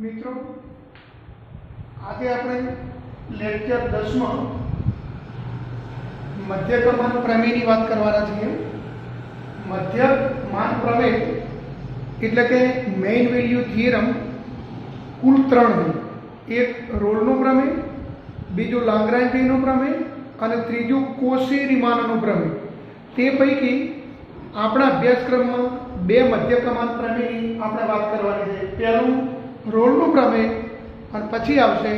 મિત્રો આજે આપણે લેક્ચર 10 માં મધ્યકમાન પ્રમેયની વાત કરવાના છીએ। મધ્યકમાન પ્રમેય એટલે કે મેઇન વેલ્યુ થિયરમ કુલ 3 છે। એક રોલનો પ્રમેય, બીજું લાગ્રાંજનો પ્રમેય અને ત્રીજું કોશી-રીમાનનો પ્રમેય। તે પૈકી આપણા અભ્યાસક્રમમાં બે મધ્યકમાન પ્રમેયની આપણે વાત કરવાની છે। પહેલું રોલનો પ્રમેય અને પછી આવશે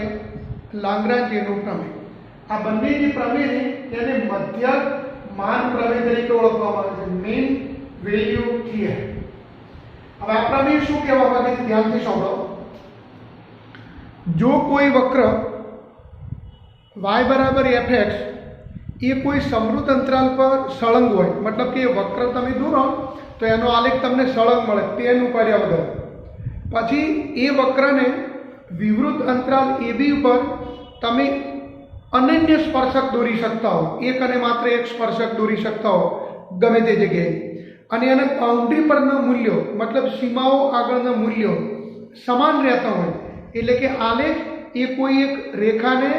લાગ્રાંજનો પ્રમેય। આ બંને જે પ્રમેય છે તેને મધ્યકમાન પ્રમેય તરીકે ઓળખવામાં આવે છે, મેઇન વેલ્યુ થિયરમ। હવે આ પ્રમેય શું કહેવા માંગે છે ધ્યાનથી સાંભળો। જો કોઈ વક્ર y બરાબર fx એ કોઈ સમૃદ્ધ અંતરાલ પર સળંગ હોય, मतलब કે વક્ર તમે દોરો તો એનો આલેખ તમને સળંગ મળે પેન ઉપાડ્યા વગર, પછી એ વક્રને વિવૃત અંતરાલ AB ઉપર તમે અનન્ય સ્પર્શક દોરી શકતા હો, એક અને માત્ર એક સ્પર્શક દોરી શકતા હો ગમે તે જગ્યાએ, અને એના બાઉન્ડ્રી પરના મૂલ્યો मतलब સીમાઓ આગળના મૂલ્યો સમાન રહેતા હોય, એટલે કે આલેખ એ કોઈ એક રેખાને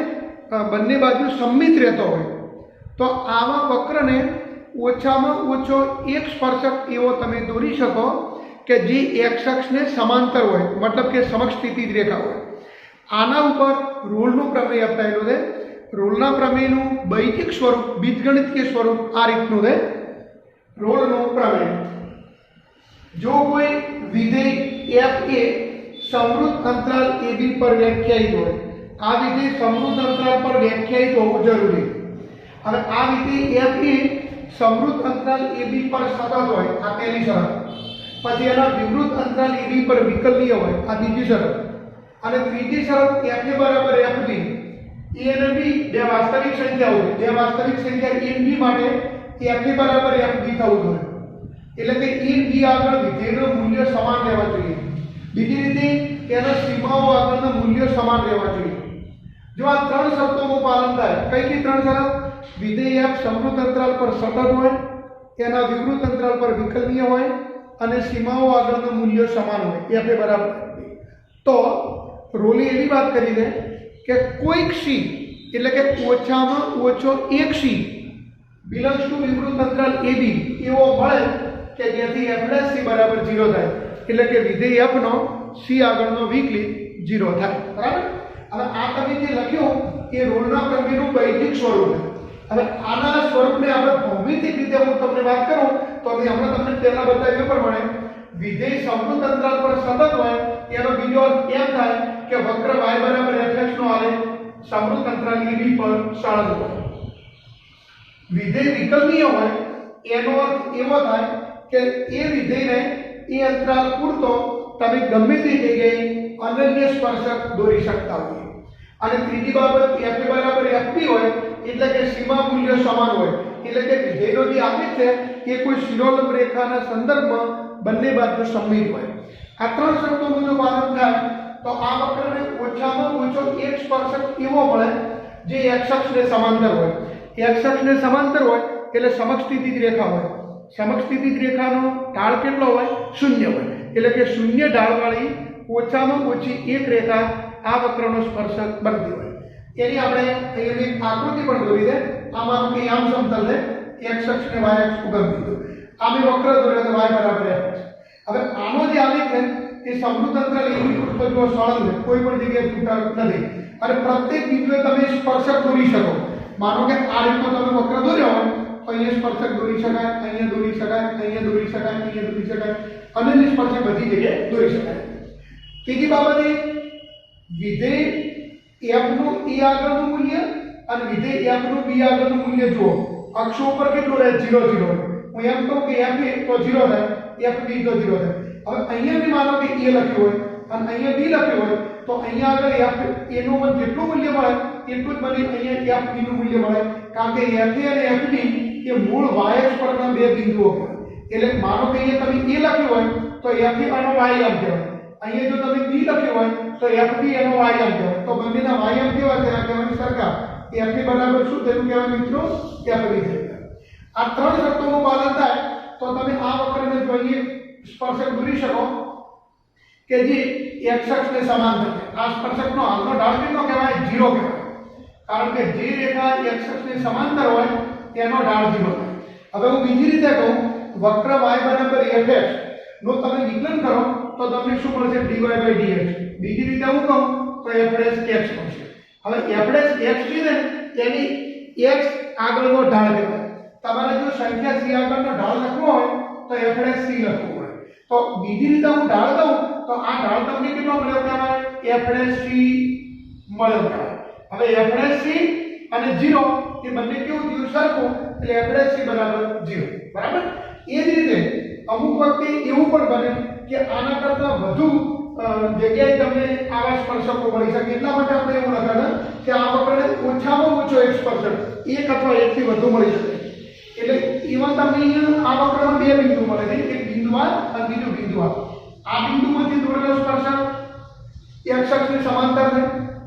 બંને બાજુ સમમિત રહેતો હોય, તો આવા વક્રને ઓછામાં ઓછો એક સ્પર્શક એવો તમે દોરી શકો કે જે x અક્ષને સમાંતર હોય, मतलब કે સમક્ષ સ્થિતિ રેખા હોય। આના ઉપર રોલનો પ્રમેય અપાયેલો છે। રોલના પ્રમેયનું બૈજિક સ્વરૂપ, બીજગણિતીય સ્વરૂપ આ રીતનું છે। રોલનો પ્રમેય, જો કોઈ વિધેય f એ સમૃદ્ધ અંતરાલ AB પર વ્યાખ્યાયિત હોય, આ વિધેય સમૃદ્ધ અંતરાલ પર વ્યાખ્યાયિત હોવું જરૂરી। હવે આ વિધેય f એ સમૃદ્ધ અંતરાલ AB પર સતત હોય, આ પહેલી શરત। પછી એના વિવૃત અંતરાલ AB પર વિકલનીય હોય, આ બીજી શરત। અને ત્રીજી શરત f a બરાબર fb, a અને b બે વાસ્તવિક સંખ્યાઓ છે, બે વાસ્તવિક સંખ્યા a અને b માટે f a બરાબર fb થવું જોઈએ, એટલે કે a અને b આગળ વિધેયનું મૂલ્ય સમાન રહેવા જોઈએ। બીજી રીતે તેના સીમાઓ આગળના મૂલ્યો સમાન રહેવા જોઈએ। જો આ ત્રણ શરતોનું પાલન થાય, કઈ ત્રણ શરત? વિધેય f સમૃદ્ધ અંતરાલ પર સતત હોય, તેના વિવૃત અંતરાલ પર વિકલનીય હોય અને સીમાઓ આગળના મૂલ્યો સમાન હોય, f a બરાબર તો રોલે એવી વાત કરી છે કે કોઈક c એટલે કે ઓછામાં ઓછો એક c બિલોંગ્સ ટુ વિવૃત અંતરાલ ab એવો મળે કે જેથી f' c બરાબર 0 થાય, એટલે કે વિધેય f નો c આગળનો વિકલિત 0 થાય। બરાબર। હવે આ તમે જે લખ્યું એ રોલના પ્રમેયનું બૈજિક સ્વરૂપ છે। હવે આના સ્વરૂપને આપણે ભૌમિતિક રીતે હું તમને વાત કરું તો અમે હમણાં તમને પહેલા બતાવ્યું પ્રમાણે વિધેય સમૃદ્ધ અંતરાલ પર સતત હોય, એનો બીજો અર્થ એમ થાય કે વક્ર y બરાબર fx નો આલેખ સમૃદ્ધ અંતરાલ AB પર સળંગ હોય। વિધેય વિકલનીય હોય એનો અર્થ એવો થાય કે એ વિધેયને એ અંતરાલ પૂરતો તમે ગમે તે જગ્યાએ અનન્ય સ્પર્શક દોરી શકતા હોય। અને ત્રીજી બાબત f a બરાબર fb હોય, એટલે કે સીમા મૂલ્યો સમાન હોય, એટલે કે વિધેયનો જે આલેખ છે એ કોઈ શિરોલંબ રેખાના સંદર્ભમાં બંને બાજુ સમમિત હોય। આ ત્રણ શરતોનું જો પાલન થાય તો આ વક્રને ઓછામાં ઓછો એક સ્પર્શક એવો મળે જે x અક્ષને સમાંતર હોય। x અક્ષને સમાંતર હોય એટલે સમક્ષસ્થિતિજ રેખા હોય। સમક્ષસ્થિતિજ રેખાનો ઢાળ કેટલો હોય? 0 હોય, એટલે કે શૂન્ય ઢાળવાળી ઓછામાં ઓછી એક રેખા આ વક્રનો સ્પર્શક બનતી હોય। એની આપણે અહીંયા આકૃતિ પણ દોરી દે। આમાં કે આમ સમતલ છે, x અક્ષ ને y અક્ષ ઉગમ દીધું, આમે વક્ર દોર્યો તો y બરાબર fx। હવે આનો જે આલેખ છે એ સમૃદ્ધ અંતરાલ AB પર જો સળંગ છે, કોઈ પણ જગ્યાએ છૂટા નથી, અને પ્રત્યેક બિંદુએ તમે સ્પર્શક દોરી શકો। માનો કે આ રીતનો તમે વક્ર દોર્યો હોય તો અહીંયા સ્પર્શક દોરી શકાય, અહીંયા દોરી શકાય, અહીંયા દોરી શકાય, અહીંયા દોરી શકાય, અન્ય સ્પર્શક બધી જગ્યાએ દોરી શકાય। ત્રીજી બાબત એ વિધેય f નું a આગળનું મૂલ્ય અને વિધેય f નું b આગળનું મૂલ્ય જુઓ, અક્ષો ઉપર કેટલું રહે? 0 0। હું એમ કહું કે f a તો 0 થાય, f b તો 0 થાય। હવે અહીંયા બી માનો કે a લખ્યું હોય અને અહીંયા b લખ્યું હોય તો અહીંયા આગળ f a નું જેટલું મૂલ્ય મળે એટલું જ મને અહીંયા f b નું મૂલ્ય મળે, કારણ કે f a અને f b એ મૂળ y અક્ષ પરના બે બિંદુઓ છે। એટલે માનો કે અહીંયા તમે a લખ્યું હોય તો f a એનો y અંક કહેવાય, અહીંયા જો તમે b લખ્યું હોય તો f b એનો y અંક કહેવાય। તો બંનેના y અંક કેવા છે? આ કહેવાની સરખા। f a બરાબર શું થયું કહેવાય મિત્રો? f b થયું। આ ત્રણ શરતોનું પાલન થાય તો તમે આ વક્રને જોઈએ સ્પર્શક દોરી શકો। કે જે x અક્ષને સમાંતર છે. આ સ્પર્શકનો હાલનો ઢાળ કેટલો કહેવાય? 0 કહેવાય. કારણ કે જે રેખા x અક્ષને સમાંતર હોય તેનો ઢાળ 0 થાય. હવે હું બીજી રીતે કહું, વક્ર y બરાબર fx નો તમે વિકલન કરો તો તમને શું મળશે? dy/dx. બીજી રીતે હું કહું તો f' x મળશે. હવે f' x લીધે તેની x આગળનો ઢાળ કહેવાય. તમારે જો સંખ્યા c આગળનો ઢાળ લખવો હોય તો f' c લખવું પડે. તો બીજી રીતે હું ઢાળ દઉં તો આ ઢાળ તમને કેટલો મળ્યો કહેવાય? f' c મળ્યો કહેવાય. હવે f' c અને 0 એ બંને કેવું થયું? સરખું. એટલે f' c બરાબર 0. બરાબર. એ જ રીતે અમુક વખતે એવું પણ બને કે આના કરતાં વધુ જગ્યાએ તમને આવા સ્પર્શકો મળી શકે. એટલા માટે આપણે એવું લખાતા કે આ વક્રને ઓછામાં ઓછો એક સ્પર્શક એક અથવા એકથી વધુ મળી શકે. એટલે એમાં તમને આ વક્રમાં બે બિંદુ મળે છે, એક બિંદુવાર અને બીજું બિંદુવાર. આ બિંદુમાંથી દોરેલો સ્પર્શક x અક્ષને સમાંતર છે,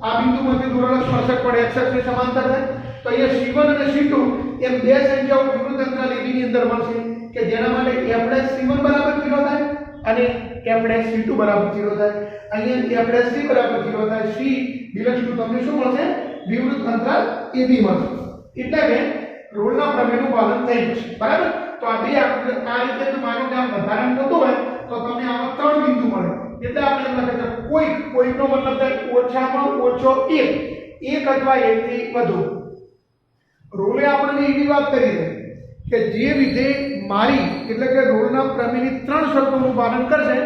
આ બિંદુમાંથી દોરેલો સ્પર્શક પણ x અક્ષને સમાંતર છે. તો અહીંયા c1 અને c2 એમ બે સંખ્યાઓ વિરુદ્ધ અંતરાલ ab ની અંદર મળશે કે જેના માટે f' c1 બરાબર 0 થાય અને f' c2 બરાબર 0 થાય. અહીંયા f' c બરાબર 0 થાય. c બિલોંગ્સ ટુ તમને શું મળશે? વિરુદ્ધ અંતરાલ ab મળશે. એટલે કે રોલના પ્રમેયનું પાલન થઈ જશે. બરાબર. તો આ બે આ રીતે જો માનો કે આ વધારણ થતું હોય તો તમને આમાં ત્રણ બિંદુ મળે. એટલે આપણે એમ લખે છે કોઈનો મતલબ થાય ઓછામાં ઓછો એક અથવા એકથી વધુ. રોલે આપણને એવી વાત કરી છે કે જે વિધેય મારી એટલે કે રોલના પ્રમેયની ત્રણ શરતોનું પાલન કરશે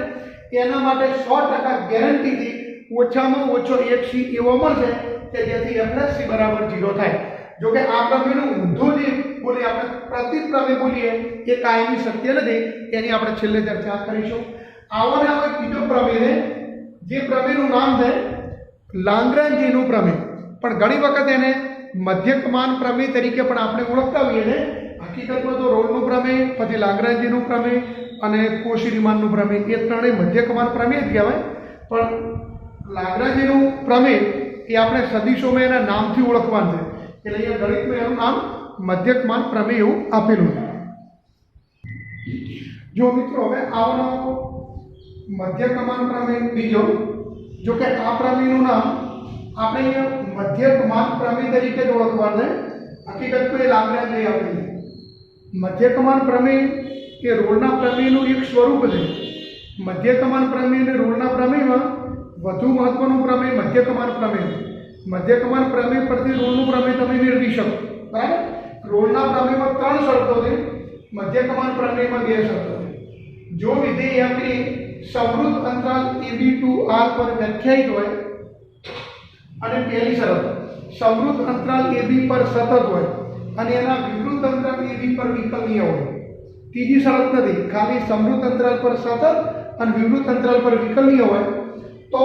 એના માટે 100% ગેરંટીથી ઓછામાં ઓછો એક c એવો મળશે કે જેથી f' c બરાબર 0 થાય. જો કે આ પ્રમેયનું ઊંધું જે બોલીએ આપણે પ્રતિપ્રમેય બોલીએ એ કાયમી સત્ય નથી. એની આપણે છેલ્લે ચર્ચા કરીશું. આવો ને આવો બીજો પ્રમેય છે જે પ્રમેયનું નામ છે લાંગ્રાન્જીનું પ્રમેય. પણ ઘણી વખત એને મધ્યકમાન પ્રમેય તરીકે પણ આપણે ઓળખતા હોઈએ છીએ. હકીકતમાં તો રોલનું પ્રમેય, પછી લાંગ્રાન્જીનું પ્રમેય અને કોશી-રીમાનનું પ્રમેય એ ત્રણેય મધ્યકમાન પ્રમેય જ કહેવાય. પણ લાંગ્રાન્જીનું પ્રમેય એ આપણે સદીશોમાં એના નામથી ઓળખવાનું છે. એટલે અહીંયા ગણિતમાં એનું નામ મધ્યકમાન પ્રમેય એવું આપેલું છે. જો મિત્રો હવે આવનો મધ્યકમાન પ્રમેય બીજો, જો કે આ પ્રમેયનું નામ આપણે અહીંયા મધ્યકમાન પ્રમેય તરીકે જ ઓળખવાનું છે. હકીકતમાં એ લાંગ્રાન્જી આપેલું છે. મધ્યકમાન પ્રમેય એ રોલના પ્રમેયનું એક સ્વરૂપ છે. મધ્યકમાન પ્રમેય અને રોલના પ્રમેયમાં વધુ મહત્વનું પ્રમેય મધ્યકમાન પ્રમેય. મધ્યકમાન પ્રમેય પરથી રોલનું પ્રમેય તમે મેળવી શકો. બરાબર. રોલના પ્રમેયમાં ત્રણ શરતો છે, મધ્યકમાન પ્રમેયમાં બે શરતો છે. જો વિધેય આપણી સમૃદ્ધ અંતરાલ ab to r પર વ્યાખ્યાયિત હોય અને પહેલી શરત સમૃદ્ધ અંતરાલ ab પર સતત હોય અને એના વિવૃત અંતરાલ ab પર વિકલનીય હોય. ત્રીજી શરત નથી, ખાલી સમૃદ્ધ અંતરાલ પર સતત અને વિવૃત અંતરાલ પર વિકલનીય હોય તો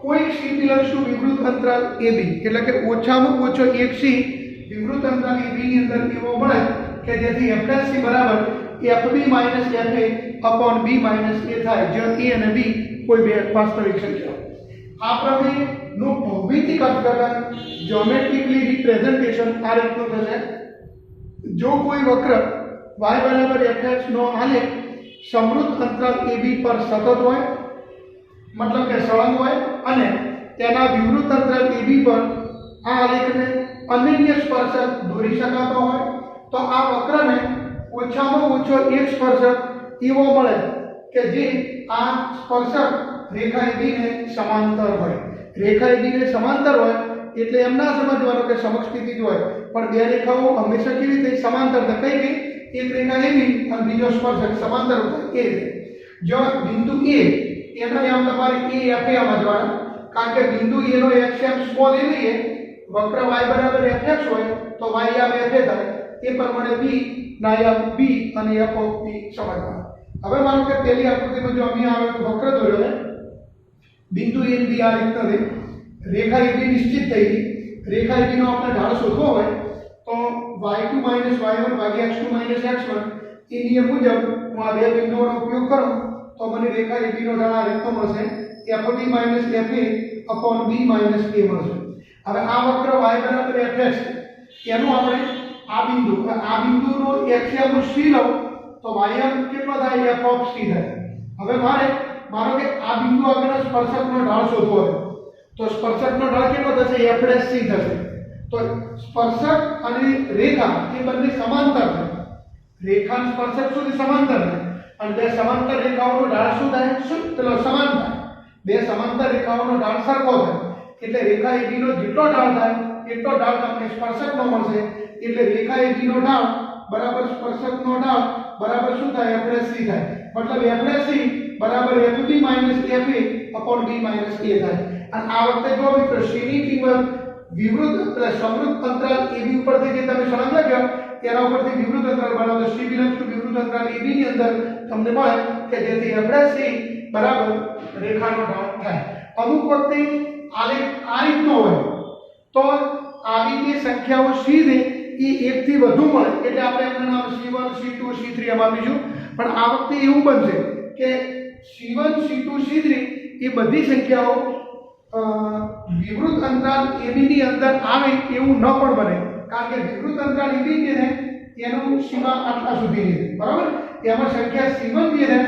કોઈ c બિલોંગ્સ ટુ વિવૃત અંતરાલ ab એટલે કે ઓછામાં ઓછો એક c વિવૃત અંતરાલ ab ની અંદર એવો મળે કે જેથી f' c બરાબર fb - fa b - a થાય, જ્યાં a અને b કોઈ બે વાસ્તવિક સંખ્યાઓ. આ પ્રમેયનું ભૌમિતિક અર્થઘટન જ્યોમેટ્રિકલી રિપ્રેઝન્ટેશન આ રીતનું થશે. જો કોઈ વક્ર y બરાબર fx નો આલેખ સમૃદ્ધ અંતરાલ ab પર સતત હોય મતલબ કે સળંગ હોય અને તેના વિવૃત અંતરાલ ab પર આ આલેખને અનન્ય સ્પર્શક દોરી શકાતો હોય તો આ વક્રને ઓછામાં ઓછો એક સ્પર્શક એવો મળે કે જે આ સ્પર્શક રેખા AB ને સમાંતર હોય. રેખા AB ને સમાંતર હોય એટલે એમ ના સમજવાનું કે સમક્ષ સ્થિતિ જ હોય, પણ બે રેખાઓ હંમેશા કેવી રીતે સમાંતર થાય? કઈ રીતે? એક રેખા AB અને બીજો સ્પર્શક સમાંતર હોય એ રીતે. જો બિંદુ A એના નામ તમારે a fa સમજવાનું, કારણ કે બિંદુ A નો xm સ્મોલ a લઈએ, વક્ર y બરાબર fx હોય તો y આમ fa થાય. એ પ્રમાણે b ના આમ b અને f of b સમજવાનું. હવે માનો કે પહેલી આકૃતિમાં જો અહીં આવે વક્ર દોર્યો છે, બિંદુ a અને b આ રીતના છે, રેખા AB નિશ્ચિત થઈ ગઈ. રેખા AB નો આપણે ઢાળ શોધવો હોય તો y2 - y1 ભાગ્યા x2 - x1 એ નિયમ મુજબ હું આ બે બિંદુઓનો ઉપયોગ કરું તો મને રેખા AB નો ઢાળ આ રીતનો મળશે, fb - fa b - a મળશે. હવે આ વક્ર y બરાબર fx એનું આપણે આ બિંદુનો xm c લઉં તો ym કેટલો થાય? f of c થાય. હવે મારે માનો કે આ બિંદુ આગળ સ્પર્શકનો ઢાળ શોધવો છે, તો સ્પર્શકનો ઢાળ કેટલો થશે? f' c થશે. તો સ્પર્શક અને રેખા એ બંને સમાંતર છે. રેખા અને સ્પર્શક સુધી સમાંતર છે અને બે સમાંતર રેખાઓનો ઢાળ શું થાય? પેલો સમાન થાય. બે સમાંતર રેખાઓનો ઢાળ સરખો થાય એટલે રેખા AB નો જેટલો ઢાળ થાય એટલો ઢાળ તમને સ્પર્શકનો મળશે. એટલે રેખા AB નો ઢાળ બરાબર સ્પર્શકનો ઢાળ બરાબર શું થાય? f' c થાય. મતલબ f' c બરાબર fb - fa / b - a થાય. અને આ વખતે જો મિત્રો c ની કિંમત વિવૃત એટલે સમૃદ્ધ અંતરાલ AB ઉપરથી જે તમે સળંગ લખ્યો તેના ઉપરથી વિવૃત અંતરાલ બનાવો તો c બિલોંગ્સ ટુ વિવૃત અંતરાલ AB ની અંદર તમને મળે કે જેથી f' c બરાબર રેખાનો ઢાળ થાય. અમુક વખતે આલેખ આ રીતનો હોય તો આવી જે સંખ્યાઓ c છે એ એક થી વધુ મળે એટલે આપણે એનું નામ c1 c2 c3 એમ આપીશું. પણ આ વખતે એવું બનશે કે c1 c2 c3 એ બધી સંખ્યાઓ વિવૃત અંતરાલ AB ની અંદર આવે એવું ન પણ બને, કારણ કે વિવૃત અંતરાલ AB જે છે એનું સીમા આટલા સુધીની છે, બરાબર. એમાં સંખ્યા c1 જે છે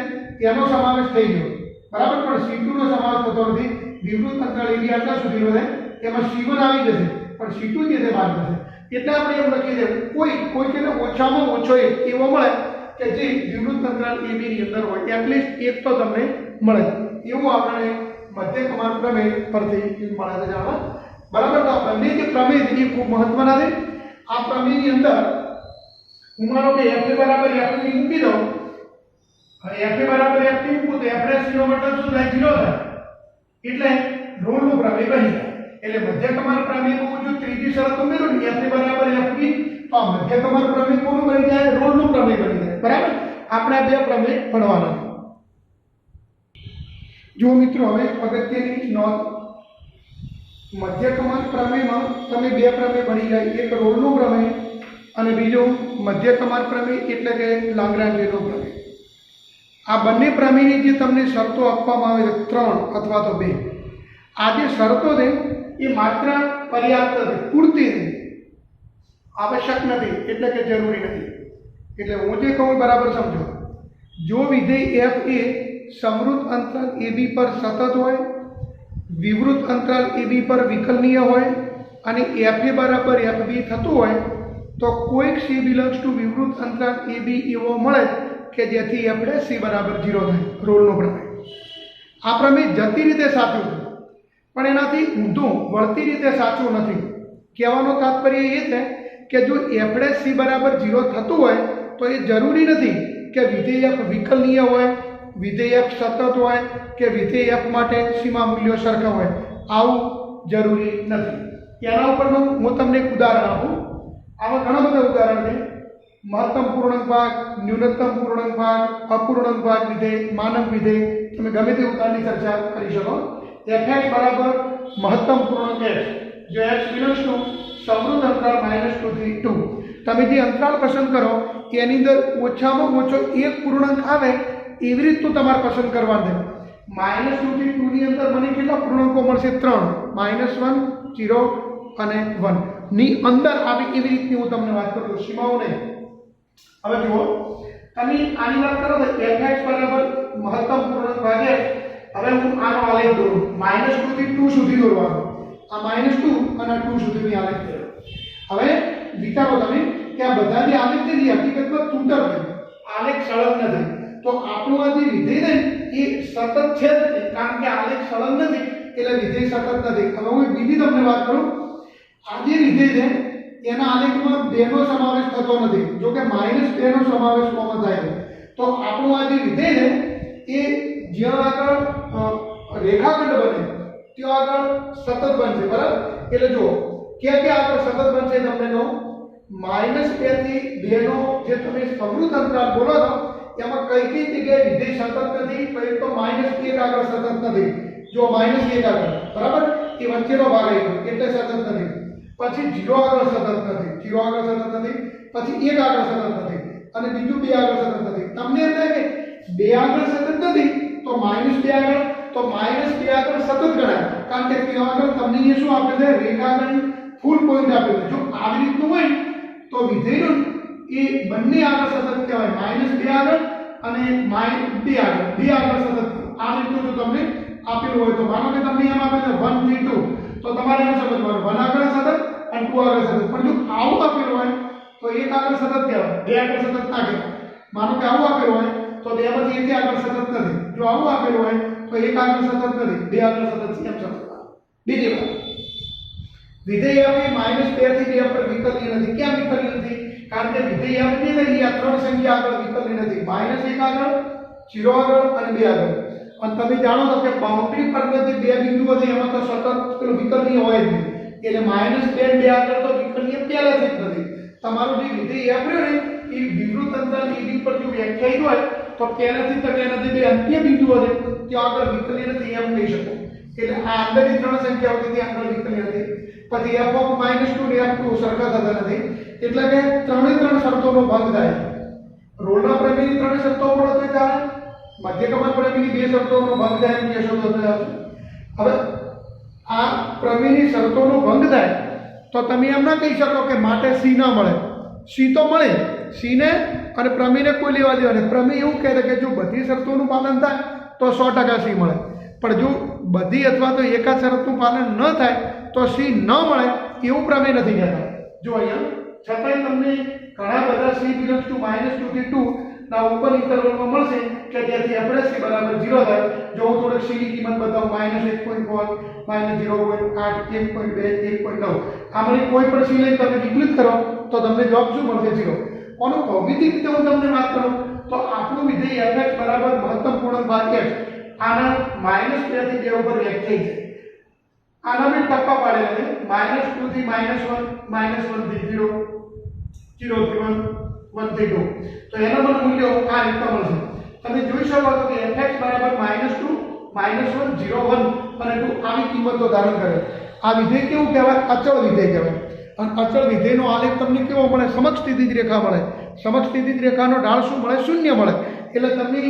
એનો સમાવેશ થઈ ગયો, બરાબર, પણ c2 નો સમાવેશ થતો નથી. વિવૃત અંતરાલ AB આટલા સુધીનો છે એમાં c1 આવી જશે પણ c2 જે છે બહાર જશે. એટલે આપણે એમ લખી દે કોઈ કે ઓછામાં ઓછો એક એવો મળે કે જે વિવૃત અંતરાલ AB ની અંદર હોય, એટલીસ્ટ એક તો તમને મળે. એવું આપણે મધ્ય કમાન પ્રમેય પરથી મળે છે જાણવા, બરાબર. તો બંને જે પ્રમેય છે એ ખૂબ મહત્વના છે. આ પ્રમેયની અંદર હું માનો કે f બરાબર f મૂકી દઉં અને f બરાબર f મૂકું તો f' નો મતલબ શું થાય? 0 થાય. એટલે રોલનું પ્રમેય બની જાય. એટલે મધ્ય કમાન પ્રમેયમાં જો ત્રીજી શરત ઉમેરું ને f બરાબર f તો આ મધ્ય કમાન પ્રમેય કોનું બની જાય? રોલનું પ્રમેય બની જાય, બરાબર. આપણે બે પ્રમેય ભણવાના છે. જો મિત્રો હવે અગત્યની નોંધ, મધ્ય કમાન પ્રમેયમાં તમે બે પ્રમેય ભણી જાય, એક રોલનું પ્રમેય અને બીજો મધ્ય કમાન પ્રમેય એટલે કે લાગ્રાંજનો પ્રમેય. આ બંને પ્રમેયની જે તમને શરતો આપવામાં આવે છે 3 અથવા તો 2, આ જે શરતો છે એ માત્ર પર્યાપ્ત છે, પૂરતી છે, આવશ્યક નથી એટલે કે જરૂરી નથી. એટલે હું જે કહું બરાબર સમજો. જો વિધેય f એ સમૃદ્ધ અંતરાલ AB પર સતત હોય, વિવૃત અંતરાલ AB પર વિકલનીય હોય અને fa બરાબર fb થતું હોય તો કોઈક c બિલોંગ્સ ટુ વિવૃત અંતરાલ AB એવો મળે કે જેથી f' c બરાબર 0 થાય. રોલનો પ્રમેય. આ પ્રમેય જતી રીતે સાચું છે પણ એનાથી ઊંધું વળતી રીતે સાચું નથી. કહેવાનો તાત્પર્ય એ છે કે જો f' c બરાબર 0 થતું હોય તો એ જરૂરી નથી કે વિધેય f વિકલનીય હોય, વિધેય f સતત હોય કે વિધેય f માટે સીમા મૂલ્યો સરખા હોય. આવું જરૂરી નથી. એના ઉપરનું હું તમને એક ઉદાહરણ આપું. આમાં ઘણા બધા ઉદાહરણ છે. મહત્તમ પૂર્ણાંક ભાગ, ન્યૂનતમ પૂર્ણાંક ભાગ, અપૂર્ણાંક ભાગ વિધેય, માનક વિધેય, તમે ગમે તે ઉદાહરણની ચર્ચા કરી શકો. fx બરાબર મહત્તમ પૂર્ણાંક x, જો x બિલોંગ્સ ટુ સમૃદ્ધ અંતરાલ -2 થી 2. તમે જે અંતરાલ પસંદ કરો એની અંદર ઓછામાં ઓછો એક પૂર્ણાંક આવે એવી રીતનું તમારે પસંદ કરવાનું છે. -2 થી 2 ની અંદર મને કેટલા પૂર્ણાંકો મળશે? 3, -1, 0 અને 1 ની અંદર આવી એવી રીતની હું તમને વાત કરું, સીમાઓ નહીં. હવે જુઓ, તમે આની વાત કરો તો fx બરાબર મહત્તમ પૂર્ણાંક ભાગ્યા. હવે હું આનો આલેખ દોરું, -2 થી 2 સુધી દોરવાનો. આ -2 અને 2 સુધીની આલેખ દોરો. હવે વિચારો તમે કે આ બધા જે આલેખ છે એ હકીકતમાં તૂટક છે, આલેખ સળંગ નથી. તો આપણું આ જે વિધેય છે એ સતત છે જ નહીં, કારણ કે આલેખ સળંગ નથી એટલે વિધેય સતત નથી. હવે હું બીજી તમને વાત કરું. આ જે વિધેય છે એના આલેખમાં 2 નો સમાવેશ થતો નથી, જો કે -2 નો સમાવેશ કોમન થાય છે. તો આપણું આ જે વિધેય છે એ જ્યાં આગળ રેખાખંડ બને ત્યાં આગળ સતત બનશે, બરાબર. એટલે જો ક્યાં આગળ સતત બનશે તમને કહું. -2 થી 2 નો જે તમે સમૃદ્ધ અંતરાલ બોલો છો એમાં કઈ જગ્યાએ વિધેય સતત નથી. પહેલું તો -1 આગળ સતત નથી. જો -1 આગળ, બરાબર, એ વચ્ચેનો ભાગ આવી ગયો એટલે સતત નથી. પછી 0 આગળ સતત નથી, 0 આગળ સતત નથી. પછી 1 આગળ સતત નથી અને બીજું 2 આગળ સતત નથી. તમને એમ થાય કે 2 આગળ સતત નથી તો -2 આગળ, તો -2 આગળ સતત ગણાય, કારણ કે ત્યાં આગળ તમને એ શું આપે છે? રેખાખંડ ફૂલ પોઈન્ટ આપે છે. જો આવી રીતનું હોય તો વિધેયનું એ બંને આગળ સતત કહેવાય, -2 આગળ અને -2 આગળ, 2 આગળ સતત. આ રીતનું જો તમને આપેલું હોય તો માનો કે તમને એમ આપે છે 1 થી 2 તો તમારે એમ સમજવાનું 1 આગળ સતત અને 2 આગળ સતત, પણ જો આવું આપેલું હોય તો 1 આગળ સતત કહેવાય, 2 આગળ સતત ના કહેવાય। માનો કે આવું આપેલું હોય તો 2 પછી 1 આગળ સતત નથી, જો આવું આપેલું હોય તો 1 આગળ સતત નથી, 2 આગળ સતત છે એમ સમજવાનું। બીજી વાત, વિધેય f એ -2 થી 2 પર વિકલનીય નથી। કેમ વિકલનીય નથી? કારણ કે વિધેય f ની અંદર આ ત્રણ સંખ્યા આગળ વિકલનીય નથી, -1 આગળ, 0 આગળ અને 2 આગળ। અને તમે જાણો છો કે બાઉન્ડ્રી પરના જે બે બિંદુઓ છે એમાં તો સતત પેલું વિકલનીય હોય જ નહીં, એટલે -2 2 આગળ તો વિકલનીય પહેલાથી જ નથી। તમારું જે વિધેય f રહ્યું ને એ વિવૃત અંતરાલ ab પર જો વ્યાખ્યાયિત હોય તો પહેલાથી જ તેના જે બે અંત્ય બિંદુઓ છે ત્યાં આગળ વિકલનીય નથી એમ કહી શકો। એટલે આ અંદરની ત્રણ સંખ્યાઓ ત્યાં આગળ વિકલનીય નથી। પછી f of -2 ને f2 સરખા થતા નથી, એટલે કે ત્રણે ત્રણ શરતોનો ભંગ થાય। રોલના પ્રમેયની ત્રણ શરતો પડે તો કારણ મધ્યકમાન પ્રમેયની બે શરતોનો ભંગ થાય એમ કહેશો તો હવે આ પ્રમેયની શરતોનો ભંગ થાય તો તમે એમ ના કહી શકો કે માટે c ના મળે, c તો મળે, c ને અને પ્રમેયને કોઈ લેવા દેવા નહીં। પ્રમેય એવું કહે છે કે જો બધી શરતોનું પાલન થાય તો 100% c મળે, પણ જો બધી અથવા તો એકાદ શરતનું પાલન ન થાય તો c ન મળે એવું પ્રમેય નથી કહેતા। જો અહીંયા છતાંય તમને ઘણા બધા c belongs to -2 થી 2 ના ઓપન ઇન્ટરવલમાં મળશે કે જેથી આપણે c બરાબર 0 થાય। જો હું થોડુંક c ની કિંમત બતાવું -1.4 -0.8 1.2 1.9 આમાંથી કોઈ પણ c લઈને તમે વિકલિત કરો તો તમને જવાબ શું મળશે 0। કોનો ભૌમિતિક રીતે હું તમને વાત કરું તો આપણું વિધેય fx બરાબર મહત્તમ પૂર્ણાંક ભાગ x આના -2 થી 2 ઉપર વ્યાખ્યાયિત છે। આના બી ટપ્પા પાડેલા છે, -2 થી -1 -1 થી 0 0 થી 1 1 થી 2, તો એના પણ મૂલ્યો આ રીતે મળશે। તમે જોઈ શકો છો કે fx બરાબર -2 -1 0 1 અને 2 આવી કિંમતો ધારણ કરે। આ વિધેય કેવું કહેવાય? અચળ વિધેય કહેવાય। અને અચળ વિધેયનો આલેખ તમને કેવો મળે? સમક્ષ સ્થિતિજ રેખા મળે। સમક્ષ સ્થિતિજ રેખાનો ઢાળ શું મળે? 0 મળે। એટલે તમને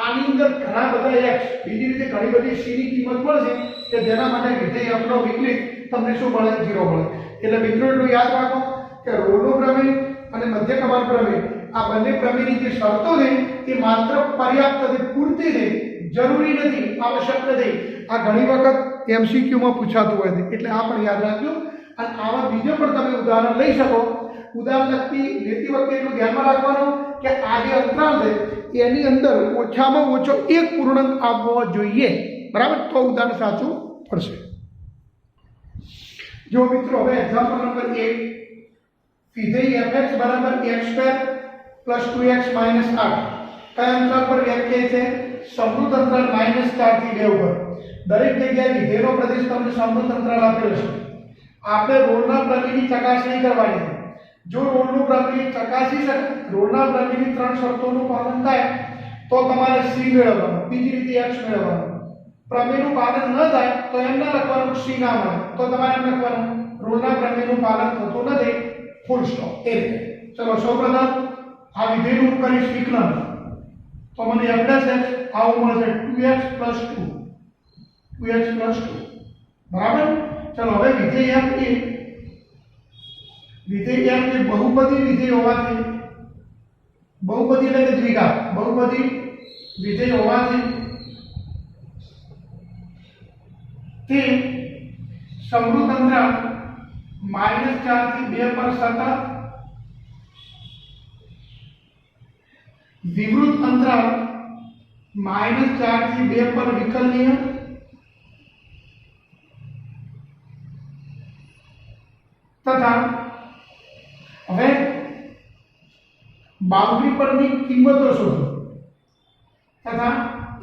આની અંદર ઘણા બધા x બીજી રીતે ઘણી બધી c ની કિંમત મળશે કે જેના માટે વિધેય f નો વિકલિત તમને શું મળે? 0 મળે। એટલે મિત્રો એટલું યાદ રાખો કે રોલનો પ્રમેય અને મધ્યકમાન પ્રમેય આ બંને પ્રમેયની જે શરતો છે એ માત્ર પર્યાપ્ત છે, પૂરતી છે, જરૂરી નથી, આવશ્યક નથી। આ ઘણી વખત MCQ માં પૂછાતું હોય છે, એટલે આ પણ યાદ રાખજો। અને આવા બીજો પણ તમે ઉદાહરણ લઈ શકો। ઉદાહરણ લખતી લેતી વખતે એટલું ધ્યાનમાં રાખવાનું કે આ જે અંતરાલ છે એની અંદર ઓછામાં ઓછો એક પૂર્ણાંક આવવો જોઈએ, બરાબર? તો ઉદાહરણ સાચું પડશે। જો મિત્રો હવે એક્ઝામ્પલ નંબર 1, વિધેય fx બરાબર x² + 2x - 8 કયા અંતરાલ પર વ્યાખ્યાયિત છે? સમૃદ્ધ અંતરાલ -4 થી 2 ઉપર। દરેક જગ્યાએ વિધેયનો પ્રદેશ તમને સમૃદ્ધ અંતરાલ આપેલો છે। આપણે રોલના પ્રમેયની ચકાસણી કરવાની છે। જો રોલનું પ્રમેય ચકાસી શકે, રોલના પ્રમેયની ત્રણ શરતોનું પાલન થાય તો તમારે c મેળવવાનું, બીજી રીતે x મેળવવાનું। પ્રમેયનું પાલન ન થાય તો એમ ના લખવાનું c ના મળે, તો તમારે એમ લખવાનું રોલના પ્રમેયનું પાલન થતું નથી, ફૂલ સ્ટોપ। એ રીતે ચલો સૌપ્રથમ આ વિધેયનું હું કરીશ વિકલન, તો મને f' આવું મળશે 2x + 2 2x + 2, બરાબર? ચલો હવે વિધેય f એ બહુપદી વિધેય હોવાથી, બહુપદી એટલે કે દ્વિઘાત, બહુપદી વિધેય હોવાથી તે સમૃદ્ધ અંતરાલ -4 થી 2 પર સતત, વિવૃત અંતરાલ -4 થી 2 પર વિકલનીય તથા હવે બાઉન્ડ્રી પરની કિંમતો શોધો તથા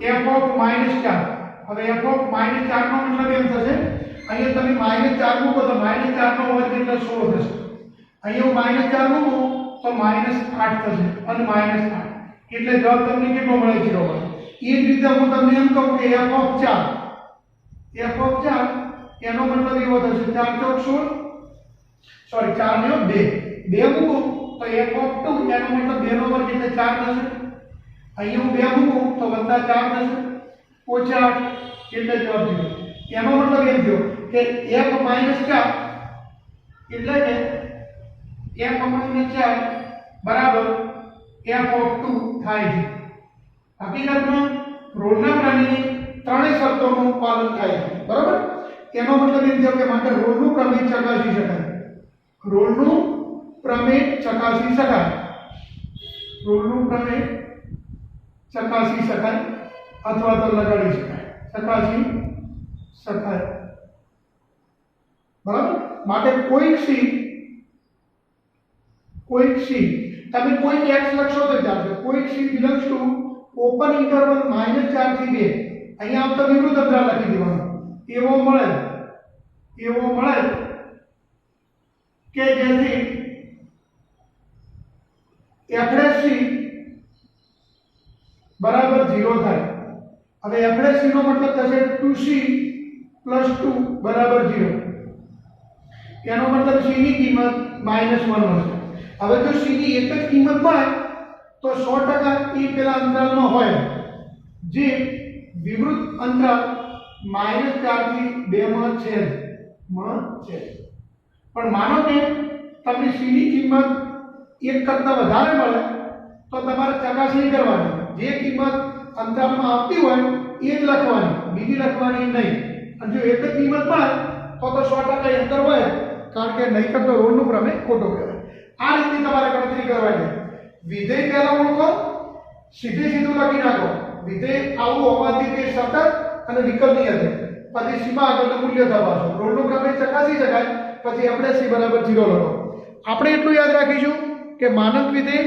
f of -4। હવે f of -4 નો મતલબ એમ થશે, અહીંયા તમે -4 મૂકો તો -4 નો વર્ગ એટલે 16 થશે। અહીંયા હું -4 મૂકું તો -8 થશે અને -8 એટલે જવાબ તમને કેટલો મળે? 0 મળે। એ જ રીતે હું તમને એમ કહું કે f of 4 એનો મતલબ એવો થશે 4 × 16, સોરી 4 ને 2 મૂકું તો f of 2 એનો મતલબ 2 નો વર્ગ એટલે 4 થશે। અહીંયા હું 2 મૂકું તો +4 થશે, -8 એટલે જવાબ 0। એનો મતલબ એમ થયો કે f - 4 એટલે કે f - 4 બરાબર f of 2 થાય છે। હકીકતમાં રોલના પ્રમેયની ત્રણેય શરતોનું પાલન થાય છે, બરાબર. એનો મતલબ એમ થયો કે માટે રોલનું પ્રમેય ચકાસી શકાય. રોલનું પ્રમેય ચકાસી શકાય. રોલનું પ્રમેય ચકાસી શકાય અથવા તો લગાડી શકાય. ચકાસી શકાય, બરાબર. માટે કોઈક સી તમે કોઈક x લખશો તો ચાલશે. કોઈક C belongs to open interval -4 થી 2. અહીંયા આમ તો વિરુદ્ધ અંતરાલ લખી દેવાનું. એવો મળે કે જેથી f'c બરાબર 0 થાય. હવે f'c નો મતલબ થશે 2c + 2 બરાબર 0. એનો મતલબ c ની કિંમત -1 હશે. હવે જો c ની એક જ કિંમત મળે તો 100% એ પેલા અંતરાલમાં હોય જે વિવૃત અંતરાલ -4 થી 2 માં છે. પણ માનો કે તમને c ની કિંમત 1 કરતા વધારે મળે તો તમારે ચકાસણી કરવાની. જે કિંમત અંતરાલમાં આવતી હોય એ જ લખવાની, બીજી લખવાની નહીં. અને જો એક જ કિંમત મળે તો 100% અંતર હોય, કારણ કે નહીં કરતો રોલનું પ્રમેય ખોટો કહેવાય. આ રીતે તમારે ગણતરી કરવાની. વિધેય પહેલા ઓળખો, સીધું લખી નાખો. વિધેય આવું હોવાથી તે સતત અને વિકલનીય છે. પછી સીમા આગળનું મૂલ્ય તપાસો. રોલનું પ્રમેય ચકાસી શકાય, પછી આપણે c બરાબર 0 લખો. આપણે એટલું યાદ રાખીશું કે માનક વિધેય,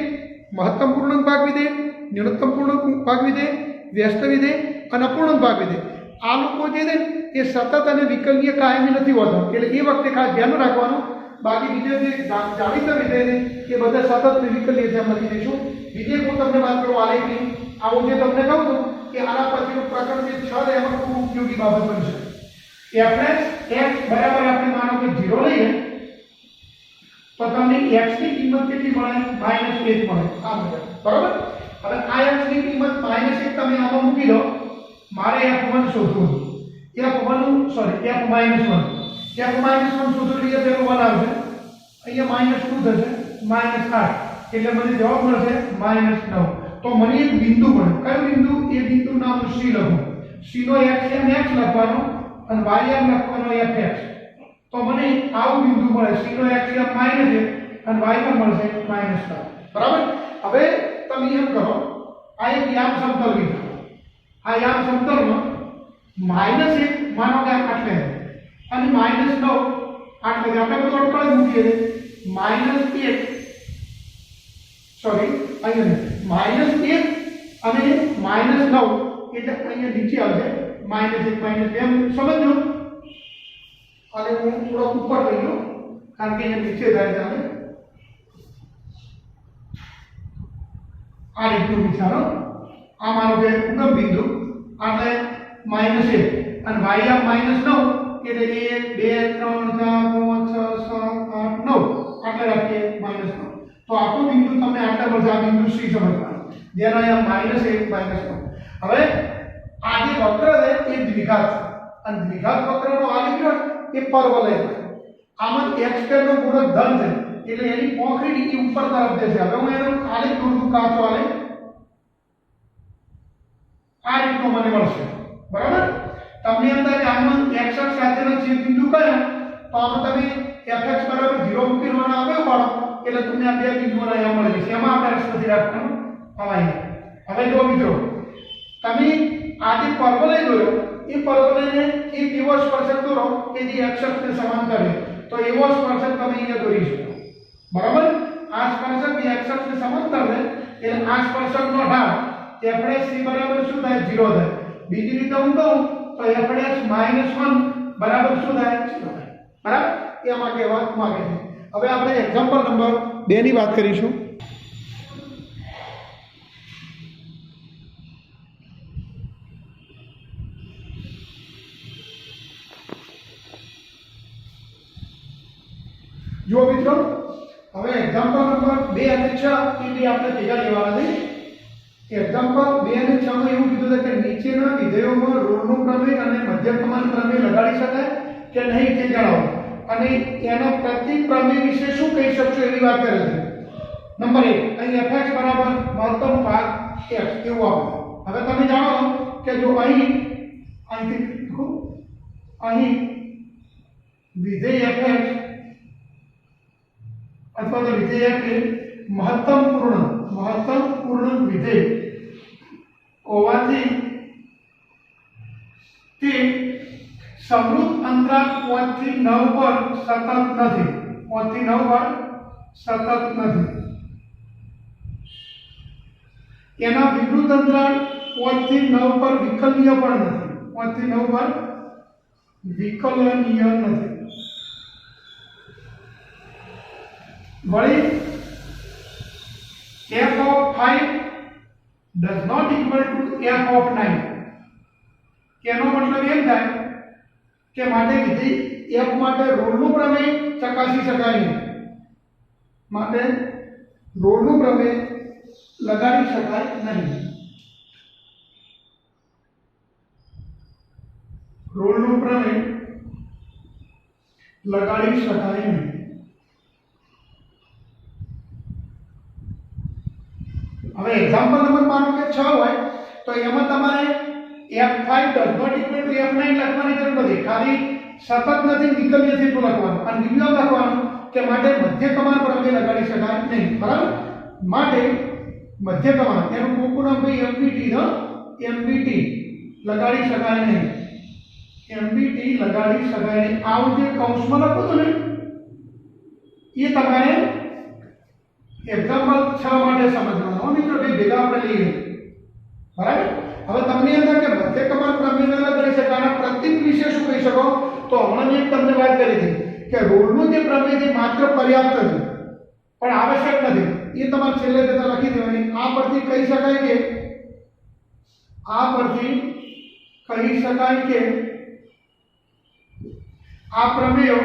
મહત્તમ પૂર્ણાંક ભાગ વિધેય, ન્યૂનતમ પૂર્ણાંક ભાગ વિધેય, વ્યસ્ત વિધેય અને અપૂર્ણાંક ભાગ વિધેય, આ લોકો જે છે એ સતત અને વિકલનીય કાયમી નથી હોતા. એટલે એ વખતે ખાસ ધ્યાન રાખવાનું. બાકી બીજા જે જાણીતા વિધેય છે એ બધા સતત અને વિકલનીય છે, એમ લખી દઈશું. બીજી હું તમને વાત કરું આલેખની. આવું જે તમને કહું છું કે આના પછીનું પ્રકરણ જે 6 છે એમાં ખૂબ ઉપયોગી બાબત બનશે. fx બરાબર આપણે માનો કે 0 લઈએ તો તમને x ની કિંમત કેટલી મળે? -1 મળે. આ મુજબ, બરાબર. હવે આ x ની કિંમત -1 તમે આમાં મૂકી દો. મારે f1 શોધવું. f1 શોધવું એટલે પેલું 1 આવશે. અહીંયા -2 થશે, -8. એટલે મને જવાબ મળશે -9. તો મને એક બિંદુ મળે. કયું બિંદુ? એ બિંદુ નામ c લખો. c નો x એમ x લખવાનો અને y એમ લખવાનો fx. તો મને આવું બિંદુ મળે. c નો x એમ -1 અને y એમ મળશે -9. બરાબર. હવે તમે એમ કરો, આ એક યામ સમતલ લીધો. આ યામ સમતલમાં -1 માનો કે આટલે અને -9 આટલે. આપણે બધું અટકળ મૂકીએ. -1 સોરી અહીંયા -1 અને -9 એટલે અહીંયા નીચે આવશે -1 -2 એમ સમજો. અને હું થોડો ઉપર લઈ લો કારણ કે અહીંયા નીચે જાય છે. આ રીતનું વિચારો. આ મારો કે ઉગમ બિંદુ એટલે -1 અને y આમ -9 એટલે 1 2 3 4 5 6 7 8 9 આટલે રાખીએ -9. તો આખું બિંદુ તમને આટલા મળશે. આ બિંદુ c સમજવાનું, જેનો અહીંયા -1 -9. હવે આ જે વક્ર છે એ દ્વિઘાત છે અને દ્વિઘાત વક્રનો આલેખ એ પરવલય છે. આમાં x નો ગુણક ધન છે એટલે એની પોખરી નીચે ઉપર તરફ જશે. હવે હું એનો આલેખ દોરું, કાચો આલેખ આ રીતનો મને મળશે. બરાબર. તમને એમ થાય કે આમાં x અક્ષ સાથેનો છેદ બિંદુ કયો? તો આમાં તમે fx બરાબર 0 મૂકીને આગળ પાડો એટલે તમને આ બે બિંદુઓ અહીંયા મળે છે. એમાં આપણે રસ નથી રાખવાનું. હવે જો મિત્રો, તમે આ જે પરવલય દોર્યો એ પરવલયને એક એવો સ્પર્શક દોરો કે જે x અક્ષને સમાંતર છે. તો એવો સ્પર્શક તમે અહીંયા દોરી શકો. બરાબર. આ સ્પર્શક જે x અક્ષને સમાંતર છે એટલે આ સ્પર્શકનો ઢાળ f'c બરાબર શું થાય? 0 થાય. બીજી રીતે હું કહું તો f's -1 બરાબર શું થાય? 0 થાય. બરાબર. એમાં કહેવા માંગે છે. હવે આપણે એક્ઝામ્પલ નંબર 2 ની વાત કરીશું. જો મિત્રો, હવે એક્ઝામ્પલ નંબર 2 અને 6 એ બે આપણે ભેગા લેવાના છે. એક્ઝામ્પલ 2 અને 6 માં એવું કીધું છે કે નીચેના વિધેયોમાં રોલનું પ્રમેય અને મધ્યકમાન પ્રમેય લગાડી શકાય કે નહીં તે જણાવો. અને એનો પ્રતિ પ્રમેય વિશે શું કહી શકશો એવી વાત કરે છે. નંબર 1 અહીં fx બરાબર મહત્તમ ભાગ x એવું આવે. હવે તમે જાણો કે જો અહીં અહીં વિધેય fx અથવા તો વિધેય કે મહત્તમ પૂર્ણાંક વિધેય હોવાથી તે સમૃદ્ધ અંતરાલ 5 થી 9 પર સતત નથી, 5 થી 9 પર સતત નથી. એના વિકૃત અંતરાલ 5 થી 9 પર વિકલનીય પણ નથી, 5 થી 9 પર વિકલનીય નથી. વળી f of 5 does not equal to f of 9. એનો મતલબ એમ થાય કે માટે વિધેય f માટે રોલનું પ્રમેય ચકાસી શકાય નહીં, માટે રોલનું પ્રમેય લગાડી શકાય નહીં. રોલનું પ્રમેય લગાડી શકાય નહીં. હવે એક્ઝામ્પલ નંબર માનો કે 6 હોય તો એમાં તમારે f5 does not equal to f9 લખવાની જરૂર નથી, ખાલી સતત નથી વિકલ્ય છે એટલું લખવાનું. અને બીજું લખવાનું કે માટે મધ્ય કમાન પ્રમેય લગાડી શકાય નહીં, બરાબર. માટે મધ્ય કમાન એનું ટૂંકું નામ ભાઈ MVT લગાડી શકાય નહીં, MVT લગાડી શકાય નહીં. આવું જે કૌંસમાં લખું છું ને એ તમારે એક્ઝામ્પલ 6 માટે સમજવાનું મિત્રો, બે ભેગા આપણે લઈએ, બરાબર. હવે તમને એમ થાય કે મધ્ય કમાન પ્રમેય લગાડી શકાય, પ્રતીક વિશે શું કહી શકો? તો હમણાં મેં તમને વાત કરી હતી કે રોલનું જે પ્રમેય છે માત્ર પર્યાપ્ત છે પણ આવશ્યક નથી. એ તમારે છેલ્લે જતા લખી દેવાની. આ પરથી કહી શકાય કે આ પ્રમેયો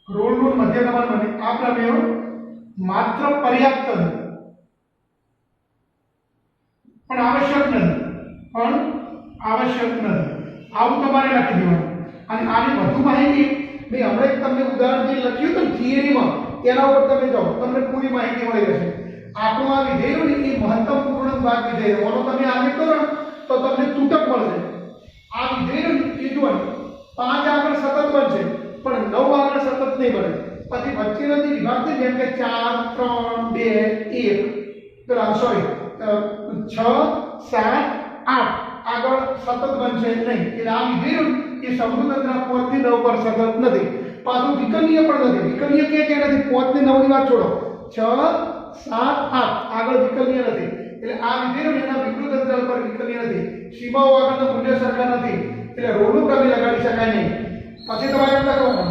રોલનું મધ્ય કમાન બને, આ પ્રમેયો માત્ર પર્યાપ્ત છે પણ આવશ્યક નથી, આવું તમારે લખી દેવાનું. અને આની વધુ માહિતી મેં હમણાં તમને ઉદાહરણ જે લખ્યું હતું થિયરીમાં એના ઉપર તમે જાઓ, તમને પૂરી માહિતી મળી જશે. આપણું આ વિધેય ને એ મહત્તમ પૂર્ણાંક ભાગ વિધેય, ઓનો તમે આને કરો તો તમને તૂટક મળશે. આ વિધેય એ જુઓ 5 આગળ સતત બનશે પણ 9 આગળ સતત નહીં બને. પછી વચ્ચેનાથી વિભાગ છે જેમ કે 4 3 2 1 પેલા સોરી 6 7 8 આગળ સતત બનશે નહીં. એટલે આ વિધેય એ સમૃદ્ધ અંતરાલ 5 થી 9 પર સતત નથી, પાછું વિકલનીય પણ નથી. વિકલનીય કે નથી, 5 થી 9 ની વાત છોડો, 6 7 8 આગળ વિકલનીય નથી. એટલે આ વિધેય એના વિકૃત અંતરાલ પર વિકલનીય નથી, સીમાઓ આગળનું મૂલ્ય સરખા નથી, એટલે રોલનું પ્રમેય લગાડી શકાય નહીં. પછી તમારે એમ લખવાનું,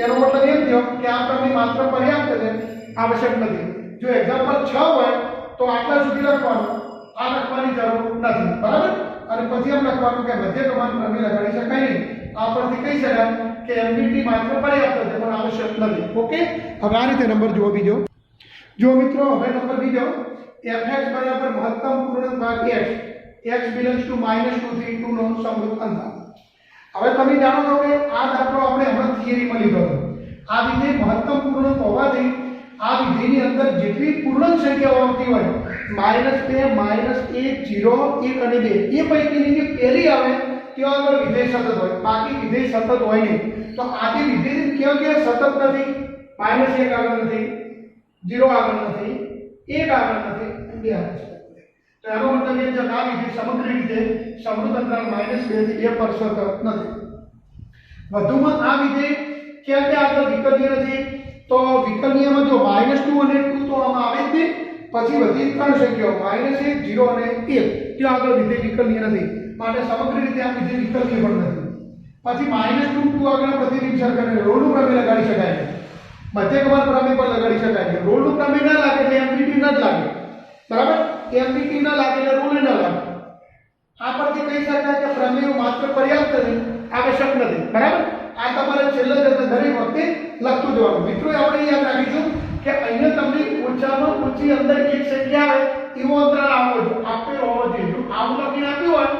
એનો મતલબ એમ થયો કે આ પ્રમેય માત્ર પર્યાપ્ત છે, આવશ્યક નથી. જો એક્ઝામ્પલ 6 હોય તો આટલા સુધી લખવાનું, આ લખવાની જરૂર નથી, બરાબર. અને પછી એમ લખવાનું કે મધ્ય કમાન પ્રમેય લગાડી શકાય નહીં. આ પરથી કહી શકાય કે MVT માત્ર પર્યાપ્ત છે પણ આવશ્યક નથી. ઓકે, હવે આ રીતે નંબર જુઓ બીજો. જો મિત્રો હવે નંબર બીજો fx બરાબર મહત્તમ પૂર્ણાંક ભાગ x belongs to -2 થી 2 નો સમૃદ્ધ અંતરાલ. હવે તમે જાણો છો કે આ દાખલો આપણે હમણાં થિયરીમાં લીધો હતો. આ વિધેય મહત્તમ પૂર્ણાંક હોવાથી આ વિધેયની અંદર જેટલી પૂર્ણાંક સંખ્યાઓ આવતી હોય -2 -1 0 1 અને 2 એ પૈકીની જે પહેલી આવે ત્યાં આગળ વિધેય સતત હોય, બાકી વિધેય સતત હોય નહીં. તો આ જે વિધેય ક્યાં સતત નથી, -1 આગળ નથી, 0 આગળ નથી, 1 આગળ નથી, 2 આગળ છે. તો એનો મતલબ એ છે કે આ વિધેય સમગ્ર રીતે સમૃદ્ધ અંતરાલ -2 થી 2 પર સતત નથી. વધુમાં આ વિધેય ક્યાં આગળ વિકલનીય નથી, તો વિકલનીયમાં જો -2 અને 2 તો આમાં આવે જ નહીં, પછી બધી ત્રણ સંખ્યાઓ -1 0 અને 1 ત્યાં આગળ વિધેય વિકલનીય નથી, માટે સમગ્ર રીતે આ વિધેય વિકલનીય પણ નથી. પછી -2 આગળ પ્રતિબિંબ સરખાને રોલનું પ્રમેય લગાડી શકાય છે, મધ્ય કમાન પ્રમેય પણ લગાડી શકાય છે. રોલનું પ્રમેય ના લાગે એટલે MVT ના જ લાગે, બરાબર. MVT ના લાગે એટલે રોલ ના લાગે. આ પરથી કહી શકાય કે પ્રમેય માત્ર પર્યાપ્ત છે, આવશ્યક નથી, બરાબર. આ તમારે છેલ્લે દરેક વખતે લખતું જવાનું. મિત્રો આપણે યાદ રાખીશું કે અહીંયા તમને ઓછામાં ઓછી અંદર એક સંખ્યા આવે એવો અંતરાલ આપેલો હોવો જોઈએ. જો આવું લખીને આપ્યું હોય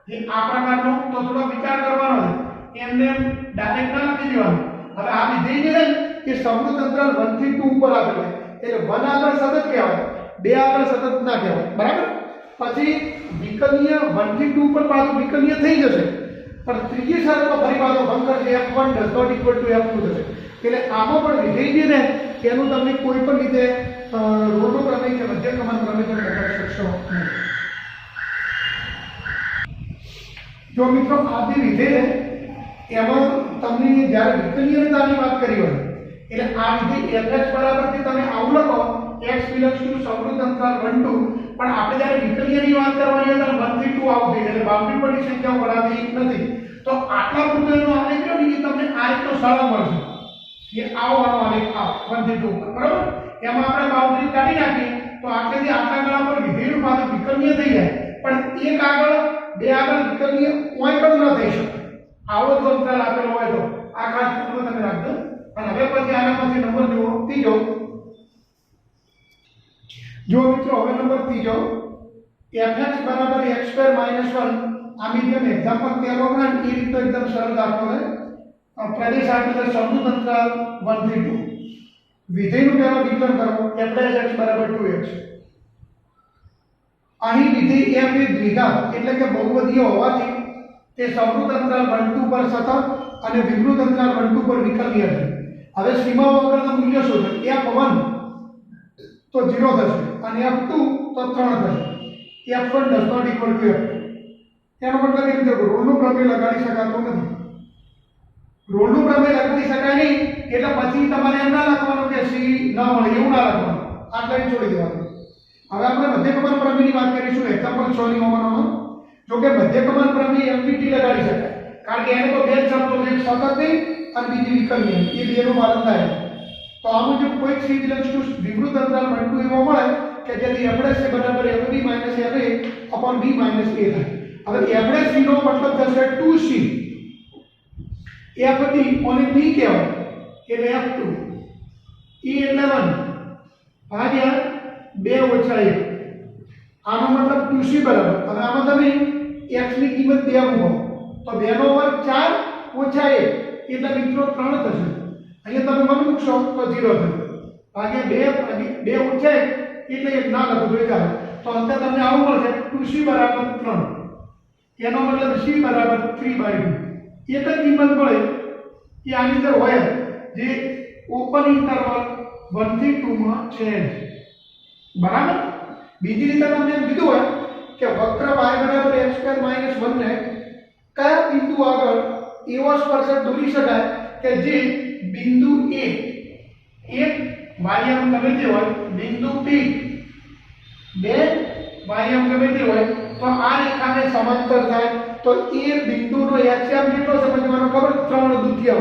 એ આ પ્રકારનો તો થોડો વિચાર કરવાનો છે, એમને ડાયરેક્ટ ના લખી દેવાનું. હવે આ વિધેય છે એ સમૃદ્ધ અંતરાલ 1 થી 2 ઉપર આપેલું છે, એટલે 1 આગળ સતત કહેવાય, 2 આગળ સતત ના કહેવાય, બરાબર. પછી વિકલનીય 1 થી 2 પર પાછું વિકલનીય થઈ જશે, પણ ત્રીજી શરતમાં ફરી પાછો ભંગ કરશે, f1 does not equal to f2 થશે. એટલે આમાં પણ વિધેય છે ને એનું તમને કોઈ પણ રીતે રોટો પ્રમેય કે મધ્ય કમાન પ્રમેય તમે લગાડી શકશો નહીં. જો મિત્રો આ બે વિધેય એમાં તમને જ્યારે વિકલનીયતાની વાત કરી હોય એટલે આ વિધેય fx બરાબરથી તમે આવું લખો x belongs to સમૃદ્ધ અંતરાલ 1 2, પણ આપણે જ્યારે વિકલનીયની વાત કરવાની હોય ત્યારે 1 થી 2 આવું થઈ એટલે બાઉન્ડ્રી પરની સંખ્યાઓ ગણાતી નથી. તો આટલા પૂર્ણનો આલેખ રહ્યો ને એ તમને આ રીતનો સરળ મળશે. ये આવવાનો આલેખ આવ 1 થી 2 બરાબર. એમાં આપણે બાઉન્ડ્રી કાઢી નાખીએ તો આટલેથી આટલા ગણા પર વિધેયનું પાછું વિકલનીય થઈ જાય, પણ એક આગળ બે આગળ વિકલનીય કોઈ પણ ન થઈ શકે. આવો જ અંતરાલ આપેલો હોય તો આ ખાસ ધ્યાનમાં તમે રાખજો. અને હવે પછી આના પછી નંબર જુઓ ત્રીજો. જો મિત્રો હવે નંબર ત્રીજો fx બરાબર x2 - 1 આ મીડિયમ એક્ઝામ્પલ પહેલો ગણ એ રીતનો એકદમ સરળ દાખલો છે. પ્રદેશ આપેલો સમૃદ્ધ અંતરાલ 1 થી 2, વિધેયનું પહેલા વિકલન કરો f' બરાબર 2x. અહીં વિધેય f એ દ્વિઘાત એટલે કે બહુપદીય હોવાથી તે સમૃદ્ધ અંતરાલ 1 2 પર સતત અને વિવૃત અંતરાલ 1 2 પર વિકલનીય છે. હવે સીમા વગરના મૂલ્ય શોધો. f1 તો 0 થશે અને f2 તો 3 થશે. f1 does not equal to f2. એનો મતલબ એમ કે રોલનો પ્રમેય લગાડી શકાતો નથી. રોલનો પ્રમેય લગાડી શકાય નહીં એટલે પછી તમારે એમ ના લખવાનું કે સી ન મળે એવું ના લખવાનું, આટલા છોડી દેવાનું. હવે આપણે મધ્યકમાન પ્રમેયની વાત કરીશું એક્ઝામ્પલ 6 ની ઓમનમાં. જો કે મધ્યકમાન પ્રમેય એમપીટી લગાડી શકાય, કારણ કે એને તો બે જ શરતો છે, એક સતત નહીં અને બીજી વિકલનીય, એ બેનું પાલન થાય. તો આ મુજબ કોઈ સી બિલોંગ્સ ટુ વિવૃત અંતરાલ 1 2 એવો મળે કે જેથી f'c બરાબર fb - fa upon b - a થાય. હવે f'c નો મતલબ થશે 2c, fb ઓને b કહેવાય એટલે f2, e11 ભાગ્યા 2 - 1. આનો મતલબ 2c બરાબર. હવે આમાં તમે x ની કિંમત 2 મૂકો તો 2 નો વર્ગ 4 - 1 એટલે મિત્રો 3 થશે. અહીંયા તમે 1 મૂકશો તો 0 થશે. ભાગ્યા 2 - 1 એટલે એક ના લખો તો ચાલે. તો અંતે તમને આવું મળશે 2c બરાબર 3. એનો મતલબ c બરાબર 3/2. એક જ કિંમત મળે એ આની અંદર હોય જે ઓપન ઇન્ટરવલ 1 થી 2 માં છે બરાબર. બીજી રીતે તમને એમ કીધું હોય કે વક્ર y બરાબર x2 - 1 ને કયા બિંદુ આગળ એવો સ્પર્શક દોરી શકાય કે જે બિંદુ a એક વાયમ ગમે તે હોય, બિંદુ p બે વાયમ ગમે તે હોય તો આ રેખાને સમાંતર થાય. તો એ બિંદુનો HM કેટલો સમજવાનો ખબર? 3/2.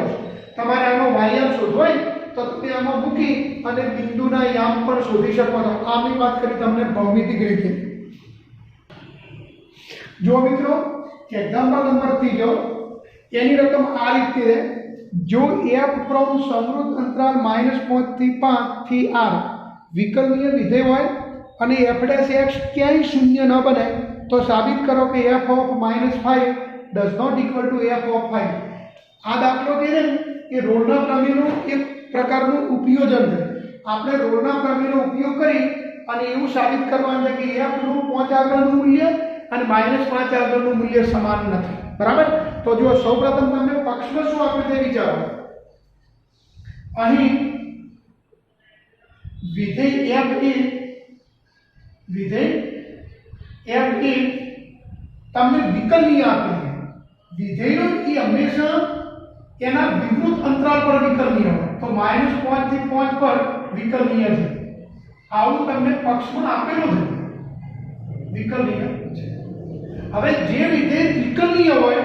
તમારે આનો વાયમ શોધવો હોય તો તમે આમાં મૂકી અને બિંદુના યામ પણ શોધી શકો છો. આની વાત કરી તમને ભૌમિતિક રીતે. જો મિત્રો એક્ઝામ્પલ નંબર 3 એની રકમ આ રીતે છે. જો f ફ્રોમ સમૃદ્ધ અંતરાલ -5 થી 5 થી r વિકલનીય વિધેય હોય અને f' ક્યાંય શૂન્ય ન બને તો સાબિત કરો કે f of -5 does not equal to f of 5. આ દાખલો જે છે એ રોલના પ્રમેયનું એક પ્રકારનું ઉપયોજન છે. આપણે રોલના પ્રમેયનો ઉપયોગ કરી અને એવું સાબિત કરવાનું છે કે f નું 5 આગળનું મૂલ્ય અને -5 આગળનું મૂલ્ય સમાન નથી. બરાબર. તો જો સૌપ્રથમ તમને પક્ષમાં શું આપ્યું તે વિચારો. અહીં વિધેય f એ તમને વિકલનીય આપેલું છે. વિધેયનો એ હંમેશા એના વિવૃત અંતરાલ પર વિકલનીય હોય તો -5 થી 5 પર વિકલનીય છે. આવું તમને પક્ષમાં આપેલું છે, વિકલનીય છે. હવે જે વિધેય વિકલનીય હોય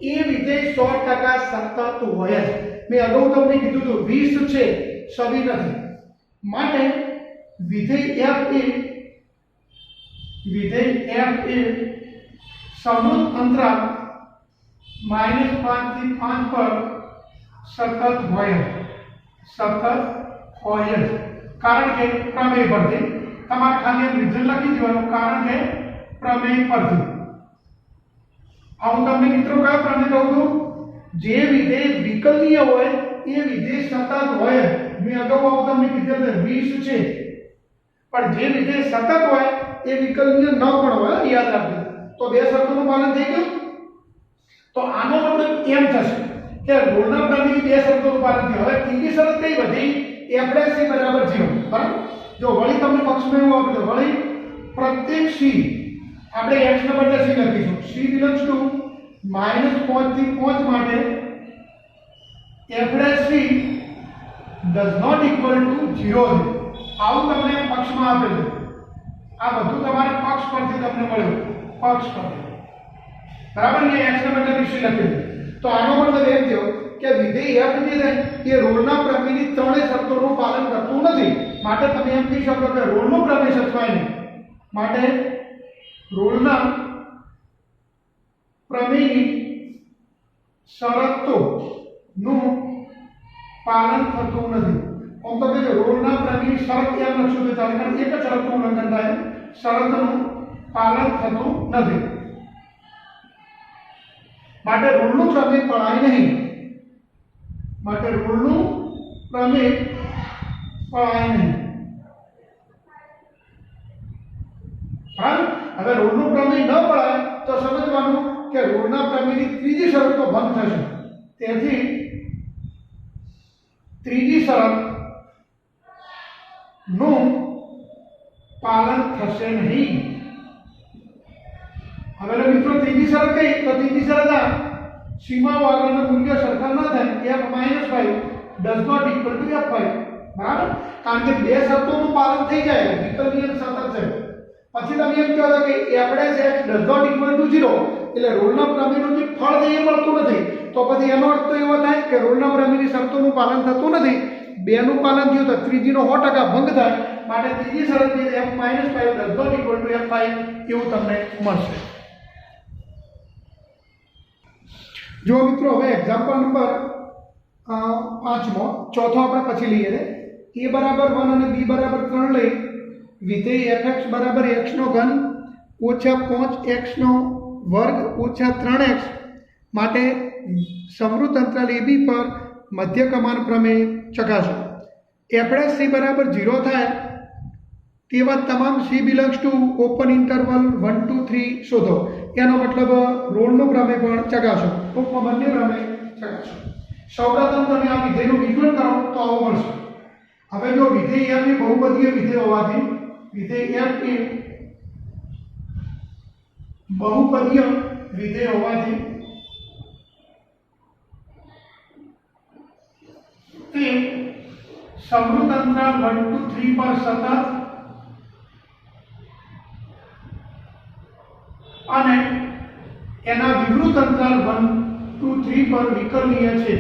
એ વિધેય 100% સતત હોય જ. મેં અગાઉ તમને કીધું હતું 20 છે, સવી નથી. માટે વિધેય f એ સમૃદ્ધ અંતરાલ -5 થી 5 પર સતત હોય જ. કારણ કે પ્રમેય પરથી તમારે ખાલી રીઝન લખી દેવાનું, કારણ કે પ્રમેય પરથી. હું તમને મિત્રો કયો પ્રમેય કહું છું? જે વિધેય વિકલનીય હોય એ વિધેય સતત હોય. મેં અગાઉ તમને કીધું 20 છે, પણ જે વિધેય સતત હોય એ વિકલનીય ન પણ હોય, યાદ રાખજો. તો બે શરતોનું પાલન થઈ ગયું. તો આનો મતલબ એમ થશે કે રોલના પ્રમેયની બે શરતોનું પાલન થયું. હવે ત્રીજી શરત કઈ વધી? f' બરાબર 0. બરાબર. જો વળી તમને પક્ષમાં એવું આપે તો વળી પ્રત્યેક c આપણે x ના બદલે c લખીશું. c belongs to -5 થી 5 માટે f' does not equal to 0. આવું તમને પક્ષમાં આપેલું. આ બધું તમારે પક્ષ પરથી તમને મળ્યું. પક્ષ પરથી બરાબર ને, x ના બદલે c લખેલું. તો આનો મતલબ એમ થયો કે વિધેય f જે છે એ રોલના પ્રમેયની ત્રણેય શરતોનું પાલન કરતું નથી. માટે તમે એમ કહી શકો કે રોલનો પ્રમેય સચવાય નહીં. માટે રોલના પ્રમેયની શરતોનું પાલન થતું નથી. આમ તો કે રોલના પ્રમેયની શરત એમ લખશું તો ચાલે, કારણ એક જ શરતનું ઉલ્લંઘન થાય, શરતનું પાલન થતું નથી. માટે રોલનું પ્રમેય પડાય નહીં. માટે રોલનું પ્રમેય પડાય નહીં. હવે રોલનું પ્રમેય ન પડાય તો સમજવાનું કે રોલના પ્રમેયની ત્રીજી શરત તો ભંગ થશે. તેથી ત્રીજી શરત નું પાલન થશે નહીં. હવે મિત્રો ત્રીજી શરત કઈ? તો ત્રીજી શરત આ સીમાઓ આગળના મૂલ્ય સરખા ન થાય f - 5 does not equal to f5. બરાબર. કારણ કે બે શરતોનું પાલન થઈ જાય, વિકલનીય સતત છે. પછી તમે એમ કહો છો કે f' does not equal to 0, એટલે રોલના પ્રમેયનું જે ફળ છે એ મળતું નથી. તો પછી એનો અર્થ તો એવો થાય કે રોલના પ્રમેયની શરતોનું પાલન થતું નથી. બેનું પાલન થયું તો ત્રીજીનો 100% ભંગ થાય. માટે ત્રીજી શરત જે f - 5 does not equal to f5 એવું તમને મળશે. જો મિત્રો હવે એક્ઝામ્પલ નંબર 5મો, ચોથો આપણે પછી લઈએ છે. a બરાબર 1 અને b બરાબર 3 લઈ વિધેય fx બરાબર x નો ઘન ઓછા 5x નો વર્ગ ઓછા 3x માટે સમૃદ્ધ અંતરાલ ab પર મધ્ય કમાન પ્રમેય ચકાસો. f' c બરાબર 0 થાય તેવા તમામ c belongs to open interval 1 2 3 શોધો. એનો મતલબ રોલનું પ્રમેય પણ ચકાસો. ટૂંકમાં બંને પ્રમેય ચકાસો. સૌપ્રથમ તમે આ વિધેયનું વિકલન કરો તો આવું મળશે. હવે જો વિધેય f ની બહુપદીય વિધેય હોવાથી વિધેય f એ બહુપદીય વિધેય હોવાથી તે સમૃદ્ધ અંતરાલ 1 2 3 પર સતત અને એના વિવૃત અંતરાલ 1 2 3 પર વિકલનીય છે.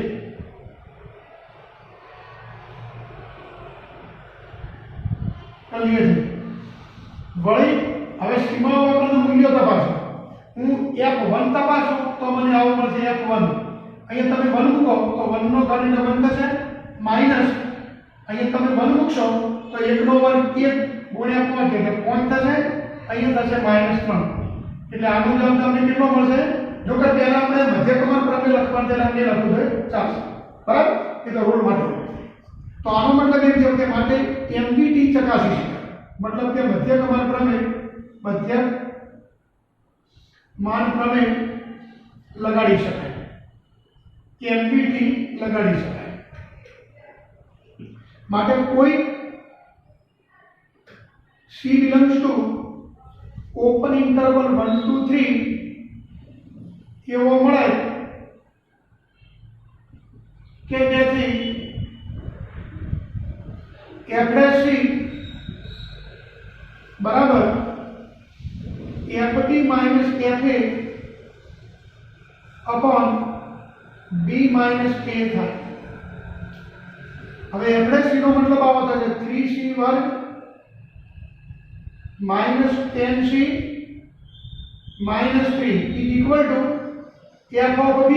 વળી હવે સીમાઓ આગળનું મૂલ્ય તપાસો. હું f1 તપાસું તો મને આવું મળશે f1. અહીંયા તમે 1 મૂકો તો 1 નો ઘન એટલે 1 થશે, માઈનસ અહીંયા તમે 1 મૂકશો તો 1 નો વર્ગ 1 ગુણ્યા 5 એટલે 5 થશે, અહીંયા થશે -3. એટલે આનો જવાબ તમને કેટલો મળશે? જો કે પહેલા આપણે મધ્ય કમાન પ્રમેય લખવાનું છે એટલે લખવું જોઈએ, ચાલશે. બરાબર. એ તો રોલ માટે. તો આનો મતલબ એમ થયો કે માટે MVT ચકાસી શકાય. મતલબ કે મધ્ય કમાન પ્રમેય લગાડી શકાય. MVT લગાડી શકાય. માટે કોઈ c belongs to open interval 1 2 3 એવો મળે કે જેથી f' બરાબર fb - fa upon b - a થાય. હવે f' નો મતલબ આવો થશે 3c વર્ગ -10c - 3 is equal to f of b.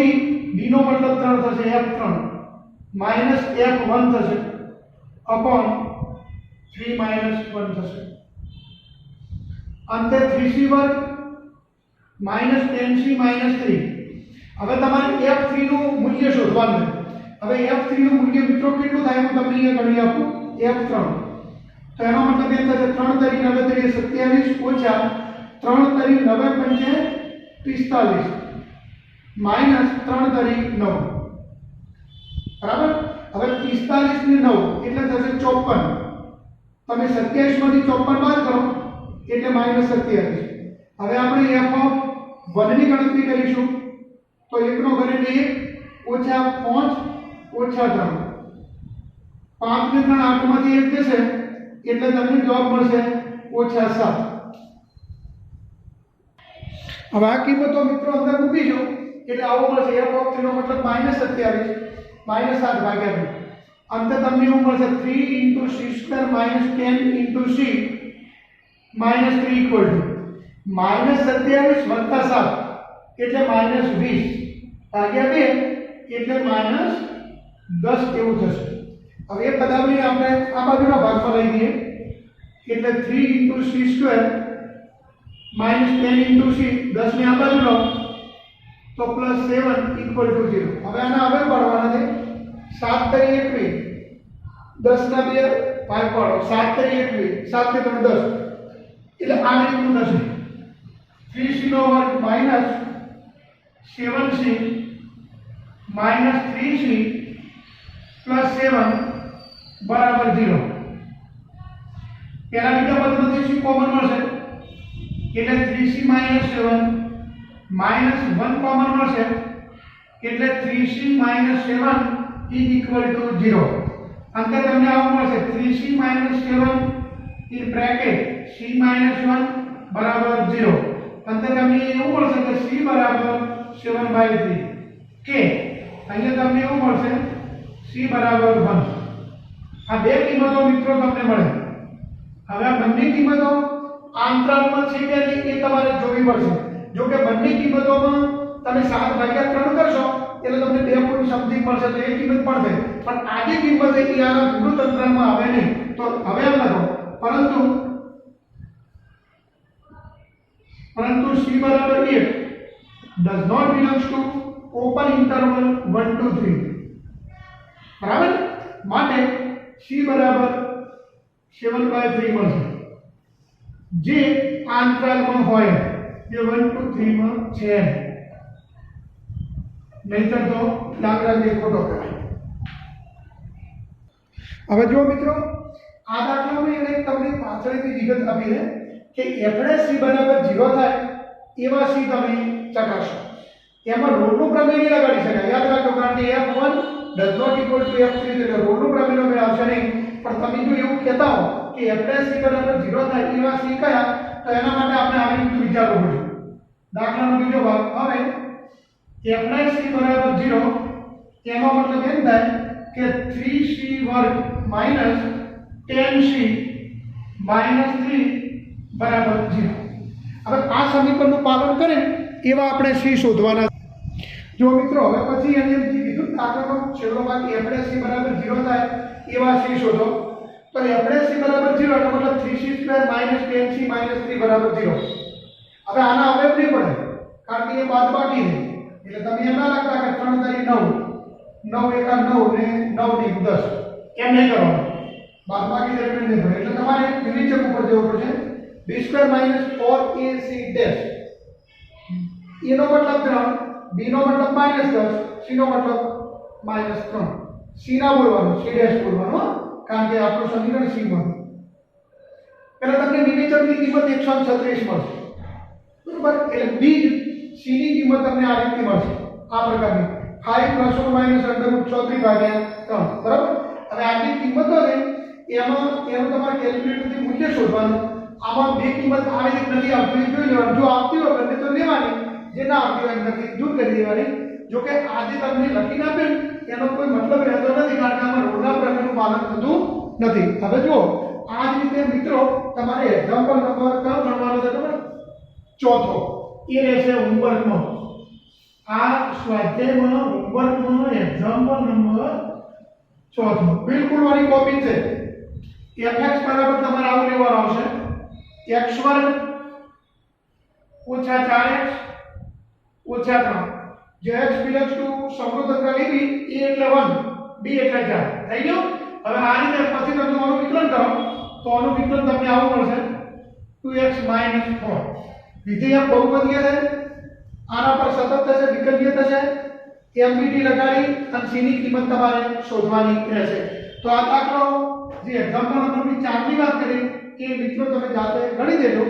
b નો મતલબ 3 થશે, f3 minus f1 થશે upon 3 minus 1 થશે. અંતે 3c વર્ગ minus 10c minus 3. હવે તમારે f3 નું મૂલ્ય શોધવાનું છે. હવે f3 નું મૂલ્ય મિત્રો કેટલું થાય હું તમને અહીંયા ગણી આપું. f3 તો એનો મતલબ એમ થશે 3 તરી 9 તરી 27 ઓછા 3 તરી 9 પંચે 45 માઈનસ 3 તરી 9, બરાબર। હવે 45 ને 9 એટલે થશે 54, તમે 27 માંથી 54 બાદ કરો એટલે માઈનસ 27। હવે આપણે f(1) ની ગણતરી કરીશું તો 1 નો ઘન એટલે 1 ઓછા 5 ઓછા 3, 5 ને 3 8 માંથી 1 જશે એટલે તમને જવાબ મળશે ઓછા 7। હવે આ કિંમતો મિત્રો અંદર મૂકીજો એટલે આવો મળશે f(3) નો મતલબ -27 -7 ભાગ્યા 2, અંતે તમને એવું મળશે 3 * c² - 10 * c -3 = -27 + 7 એટલે -20 ભાગ્યા 2 એટલે -10 એવું થશે। હવે એ બધાને આપણે આ બાજુના ભાગમાં લઈ લઈએ એટલે 3 * c² - 10 * c 10 ને આ બાજુ લો તો +7 = 0। હવે આના હવે પાડવાના છે 7 તરી 21, 10 ના 2 ભાગ પાડો, 7 તરી 21, 7 ને 3 10 એટલે આ રીતનું થશે 3c નો વર્ગ -7c -3c + 7 બરાબર 0। પહેલા બીજા પદમાંથી c કોમન મળશે એટલે 3c - 7 -1 કોમન મળશે એટલે 3c - 7 = 0। અંતે તમને આવું મળશે 3c - 7 in bracket c - 1 બરાબર 0। અંતે તમને એવું મળશે કે c બરાબર 7/3 કે અહીંયા તમને એવું મળશે c બરાબર 1। આ બે કિંમતો મિત્રો તમને મળે। હવે આ બંને કિંમતો આંતરાલમાં છે કે નહીં એ તમારે જોવી પડશે। જો કે બંને કિંમતોમાં તમે 7/3 કરશો એટલે તમને 2 પોઈન્ટ સમથિંગ મળશે તો એ કિંમત પડશે, પણ આ જે કિંમત છે એ આના વિરુદ્ધ અંતરાલમાં આવે નહીં। તો હવે એમ લખો પરંતુ c બરાબર 8 does not belongs to open interval 1 to 3, બરાબર। માટે c બરાબર 7/3 મળશે જે આ અંતરાલમાં હોય જે 1 to 3 માં છે, નહીતર તો લાગરાજે ખોટો કહેવાય। હવે જો મિત્રો આ દાખલામાં એને તમને પાછળથી વિગત આપી છે કે f' c બરાબર 0 થાય એવા c તમે ચકાસો। એમાં રોલનું પ્રમેય નહીં લગાડી શકાય, યાદ રાખો, કારણ કે f1 does not equal to f3 એટલે રોલનું પ્રમેયનો મેળ આવશે નહીં। પણ તમે જો એવું કહેતા હો કે f' c બરાબર 0 થાય એવા c કયા, તો એના માટે આપણે આવી રીતે વિચારવું પડશે। દાખલાનો બીજો ભાગ, હવે f' c બરાબર 0 એનો મતલબ એમ થાય કે 3c વર્ગ - 10c -3 બરાબર 0। હવે આ સમીકરણનું પાલન કરે એવા આપણે c શોધવાના। જો મિત્રો હવે પછી એને એમ કીધું દાખલાનો છેલ્લો ભાગ f' c બરાબર 0 થાય એવા c શોધો, તો f' c બરાબર 0 એટલે મતલબ 3c² - 10c -3 બરાબર 0। હવે આના હવે નહીં પડે કારણ કે એ બાદબાકી છે એટલે તમે એમ ના લખતા કે 3 તરી 9, 9 એકા 9 ને 9 ની 10 એમ નહીં કરવાનું, બાદબાકી જરૂરી નહીં પડે એટલે તમારે દ્વિચક ઉપર જવું પડશે b² - 4ac' એનો મતલબ 3, b નો મતલબ -10, c નો મતલબ -3। c ના બોલવાનું, c' બોલવાનું, કારણ કે આપણું સમીકરણ c માં એટલે તમને વિવેચનની કિંમત 136 મળશે, બરાબર। એટલે બીજ c ની કિંમત તમને આ રીતે મળશે, આ પ્રકારની 5 ± √34/3, બરાબર। હવે આટલી કિંમતો છે એમાં એનું તમારે કેલ્ક્યુલેટરથી મૂલ્ય શોધવાનું। આમાં બે કિંમત આવી રીતે નથી આવતી જોઈ લેવાનું, જો આવતી હોય બંને તો લેવાની, જે ના આવતી હોય એમાંથી દૂર કરી દેવાની। જો કે આજે તમને લખીને આપેલ એનો કોઈ મતલબ રહેતો નથી કારણ કે આમાં રોલના પ્રમેયનું પાલન થતું નથી। હવે જો આ જ રીતે મિત્રો તમારે એક્ઝામ્પલ નંબર કયો ગણવાનો છે ખબર? ચોથો, એ રહેશે હોમવર્કમાં। આ સ્વાધ્યાયમાં હોમવર્કમાં એક્ઝામ્પલ નંબર ચોથો બિલકુલ વાળી કોપી છે। fx બરાબર તમારે આવું લેવાનું આવશે x² - 4x - 3, જે x belongs to સમૃદ્ધ અંતરાલ ab, a એટલે 1, b એટલે 4 થઈ ગયું। હવે આ રીતે પછી તમે તમારું વિકલન કરો તો આનું વિકલન તમને આવું મળશે 2x - 4 વિધેય બહુપદીય છે આના પર સતત થશે વિકલ્પીય થશે એમવીટી લગાડી અને c ની કિંમત તમારે શોધવાની રહેશે તો આ દાખલો જે એક્ઝામ્પલ નંબર 4 ની વાત કરી એ મિત્રો તમે જાતે ગણી દેજો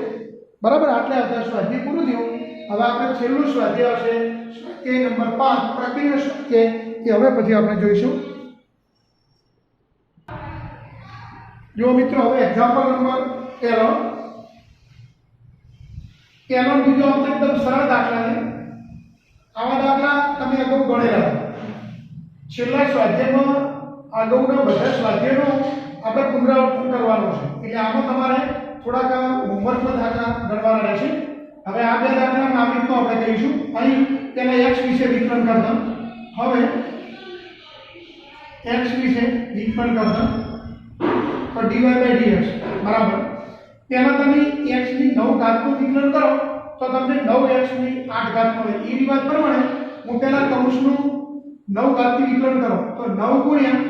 બરાબર આટલે અત્યારે સ્વાધ્યાય પૂરું થયું હવે આપણે છેલ્લું સ્વાધ્યાય આવશે સ્વાધ્યાય નંબર 5 પ્રક્રિયા સ્વાધ્યાય એ હવે પછી આપણે જોઈશું જો મિત્રો હવે એક્ઝામ્પલ નંબર 13 એનો બીજો એકદમ સરળ દાખલા છે આવા દાખલા તમે અગાઉ ગણેલા છેલ્લા સ્વાધ્યાયમાં અગાઉના બધા સ્વાધ્યાયનો આપણે પુનરાવર્તન કરવાનું છે એટલે આમાં તમારે થોડાક હોમવર્કના દાખલા ગણવાના રહેશે હવે આ બે દાખલામાં આવી રીતનું આપણે કરીશું અહીં પહેલા x વિશે વિકલન કરતા હવે x વિશે વિકલન કરતા તો dy/dx બરાબર પહેલા તમે x ની 9 ઘાતનું વિકલન કરો તો તમને 9x ની 8 ઘાત મળે એ રિવાજ પ્રમાણે હું પહેલા કૌંસનું 9 ઘાતથી વિકલન કરો તો 9 ગુણ્યા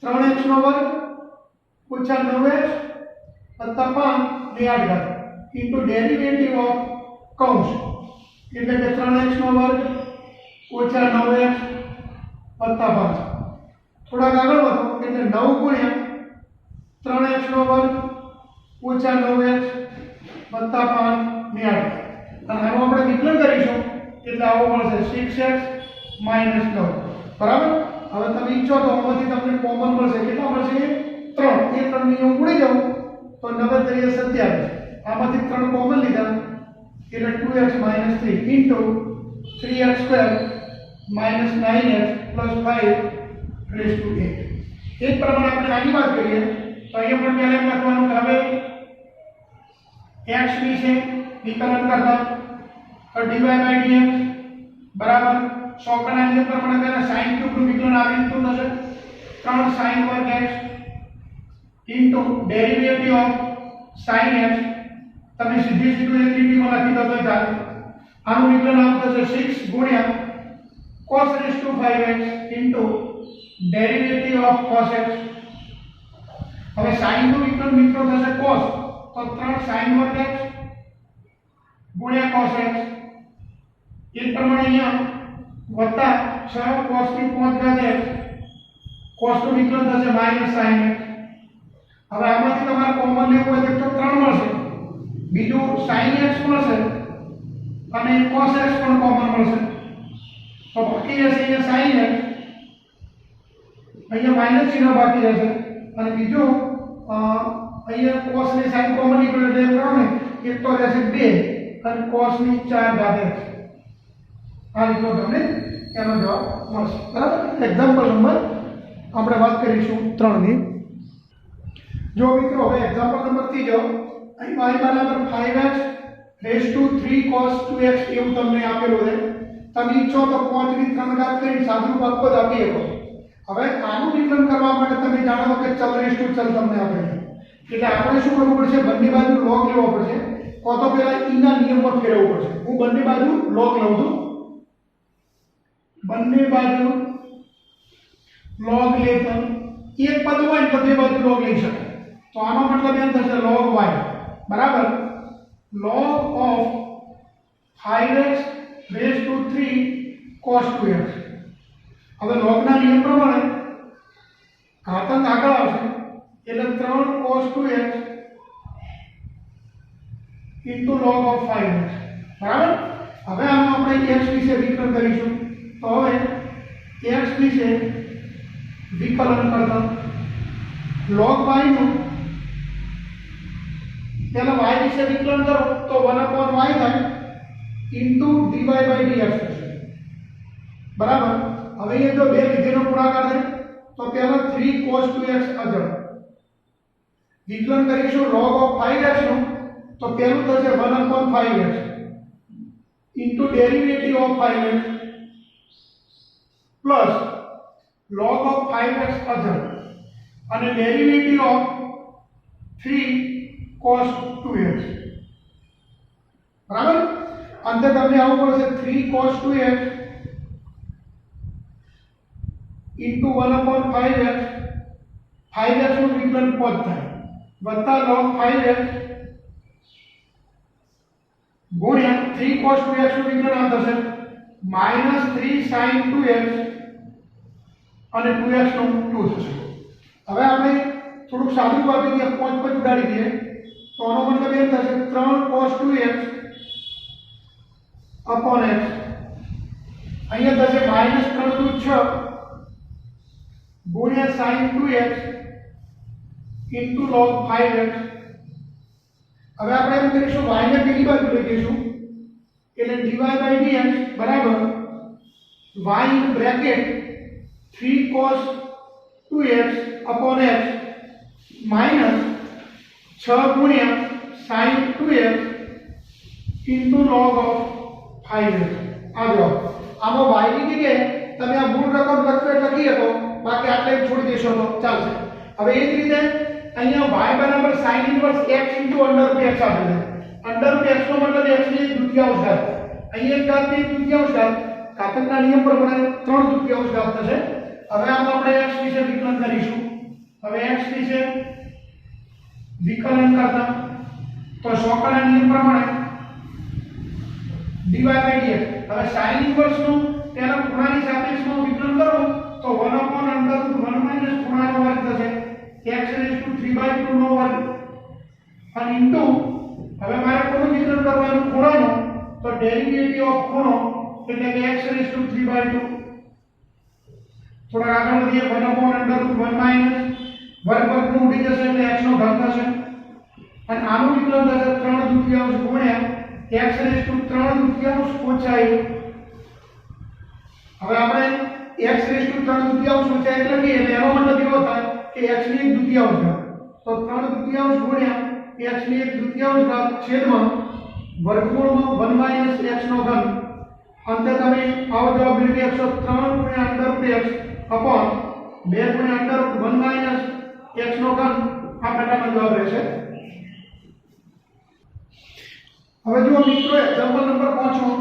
3x નો વર્ગ ઓછા 9x વત્તા 5 ની 8 ઘાત ઇન્ટુ ડેરિવેટિવ ઓફ કૌંસ એટલે કે 3x નો વર્ગ ઓછા 9x વત્તા 5 થોડા આગળ વધો એટલે 9 ગુણ્યા 3x નો વર્ગ ઓછા 9x વત્તા 5 ની 8 અને આનું આપણે વિકલન કરીશું એટલે આવો મળશે 6x - 9 બરાબર હવે તમે ઈચ્છો તો આમાંથી તમને કોમન મળશે કેટલા મળશે 3 એ 3 ની હું ઉડી જાઉં તો 9 × 3 = 27 આમાંથી 3 કોમન લીધા એટલે 2x - 3 into 3x² - 9x + 5 rays two 8 એ પ્રમાણે આપણે આગળ વાત કરીએ તો અહીંયા પણ પહેલા એમ લખવાનું કે હવે x વિશે વિકલન કરતા તો dy/dx બરાબર સોંપેલા નિયમ પ્રમાણે પહેલા sin ક્યુબ નું વિકલન આવી રીતનું થશે 3 sin વર્ગ x into derivative of sin x તમે સીધું એક લીટીમાં લખી દો તો ચાલે આનું વિકલન આવું થશે 6 ગુણ્યા cos raised to 5x into derivative of cos x હવે sin નું વિકલન મિત્રો થશે cos તો 3 sin વર્ગ x ગુણ્યા cos x એ પ્રમાણે અહીંયા વત્તા 6 cos ની 5 ઘાત x cos નું વિકલન થશે -sin x હવે આમાંથી તમારે કોમન લેવું હોય તો 3 મળશે બીજું sin x મળશે અને cos x પણ કોમન મળશે તો બાકી રહેશે અહીંયા sin x અહીંયા માઈનસ ચિહ્ન બાકી રહેશે અને બીજું અહીંયા cos ને sin કોમન નીકળે એટલે એમ કરો ને એક તો રહેશે 2 અને cos ની 4 ઘાત x આ રીતનો તમને એનો જવાબ મળશે બરાબર એક્ઝામ્પલ નંબર આપણે વાત કરીશું 3 ની જો મિત્રો હવે એક્ઝામ્પલ નંબર 3 જો અહીં y = 5x rays two 3 cos 2x એવું તમને આપેલું છે તમે ઈચ્છો તો 5 ની 3 ઘાત કરીને સાદુરૂપ આપો તો આપી શકો હવે આનું વિકલન કરવા માટે તમે જાણો કે ચલ રેઝ ટુ ચલ તમને આપે એટલે આપણે શું કરવું પડશે બંને બાજુ log લેવો પડશે કો તો પહેલા ઈના નિયમમાં ફેરવવું પડશે હું બંને બાજુ log લઉં છું બંને બાજુ log લેતા એક પદ હોય તો બે બાજુ log લઈ શકાય તો આનો મતલબ એમ થશે log y બરાબર log of 5x raised to 3 cos 2x હવે log ના નિયમ પ્રમાણે ઘાતાંક આગળ આવશે એટલે 3 cos 2x log of 5x બરાબર હવે આનો આપણે x વિશે વિકલન કરીશું તો હવે x વિશે વિકલન કરતા log y નું પહેલા y વિશે વિકલન કરો તો 1/y થાય ઇન્ટુ dy/dx થશે બરાબર હવે એ જો બે વિધેયનો ગુણાકાર થાય તો પહેલા 3 cos 2x અચળ વિકલન કરીશું log of 5x નું તો પહેલું થશે 1/5x into derivative of 5x plus log of 5x અચળ અને ડેરિવેટિવ ઓફ 3 cos 2x બરાબર અંતે તમને આવું પડશે 3 cos 2x into 1/5x 5x નું વિકલન પદ થાય વત્તા log 5x ગુણ્યા 3 cos 2x નું વિકલન આમ થશે -3 sin 2x અને 2x નું 2 થશે। હવે આપણે થોડુંક સાદું આપી દઈએ, 5 પર ઉડાડી દઈએ તો આનો મતલબ એમ થશે 3 cos 2x upon x અહીંયા થશે -3 દુ 6 ગુણ્યા sin 2x into log 5x। હવે આપણે એમ કરીશું y ને પેલી બાજુ લઈ જઈશું એટલે dy by dx બરાબર y in bracket 3 cos 2x upon x minus 6 ગુણ્યા sin 2x into log of 5x। આ જો આમાં y ની જગ્યાએ તમે આ મૂળ રકમ લખો એટલે લખી શકો, બાકી આટલે છોડી દેશો તો ચાલશે। હવે એ જ રીતે અહીંયા y બરાબર sin inverse x into under root x આપે છે। under root x નો મતલબ x ની દ્વિતીયાંશ ઘાત, અહીંયા એક ઘાત ની દ્વિતીયાંશ ઘાત, ઘાતાંકના નિયમ પ્રમાણે 3 દ્વિતીયાંશ ઘાત થશે। હવે આમ આપણે x વિશે વિકલન કરીશું। હવે x વિશે વિકલન કરતા તો શોકના નિયમ પ્રમાણે dy by dx। હવે sin ઇન્વર્સ નું તેના ખૂણાની સાપેક્ષમાં વિકલન કરો તો 1 upon under root 1 minus ખૂણાનો વર્ગ થશે x raised to 3/2 નો વર્ગ અને ઇન્ટુ હવે મારે કોનું વિકલન કરવાનું ખૂણાનો તો ડેરિવેટિવ ઓફ ખૂણો એટલે કે x raised to 3/2। થોડા આગળ વધીએ 1 upon under root 1 minus વર્ગનું ઉડી જશે એટલે x નો ઘાત થશે અને આનું વિકલન થશે 3 દ્વિતીયાંશ ગુણ્યા x raised to 3 દ્વિતીયાંશ ઓછા 1। હવે આપણે x raised to 3 દ્વિતીયાંશ ઓછા 1 લખીએ એટલે એનો મતલબ એવો થાય કે x ની એક દ્વિતીયાંશ ઘાત, તો 3 દ્વિતીયાંશ ગુણ્યા x ની એક દ્વિતીયાંશ ઘાત છેદમાં વર્ગમૂળમાં 1 માઈનસ x નો ઘન। અંતે તમે આવો જવાબ મેળવી 103 ગુણ્યા અંદર રૂટ x અપોન 2 ગુણ્યા અંદર રૂટ 1 માઈનસ x નો ઘન આ પ્રકારનો જવાબ રહેશે। હવે જો મિત્રો એક્ઝામ્પલ નંબર 5 માં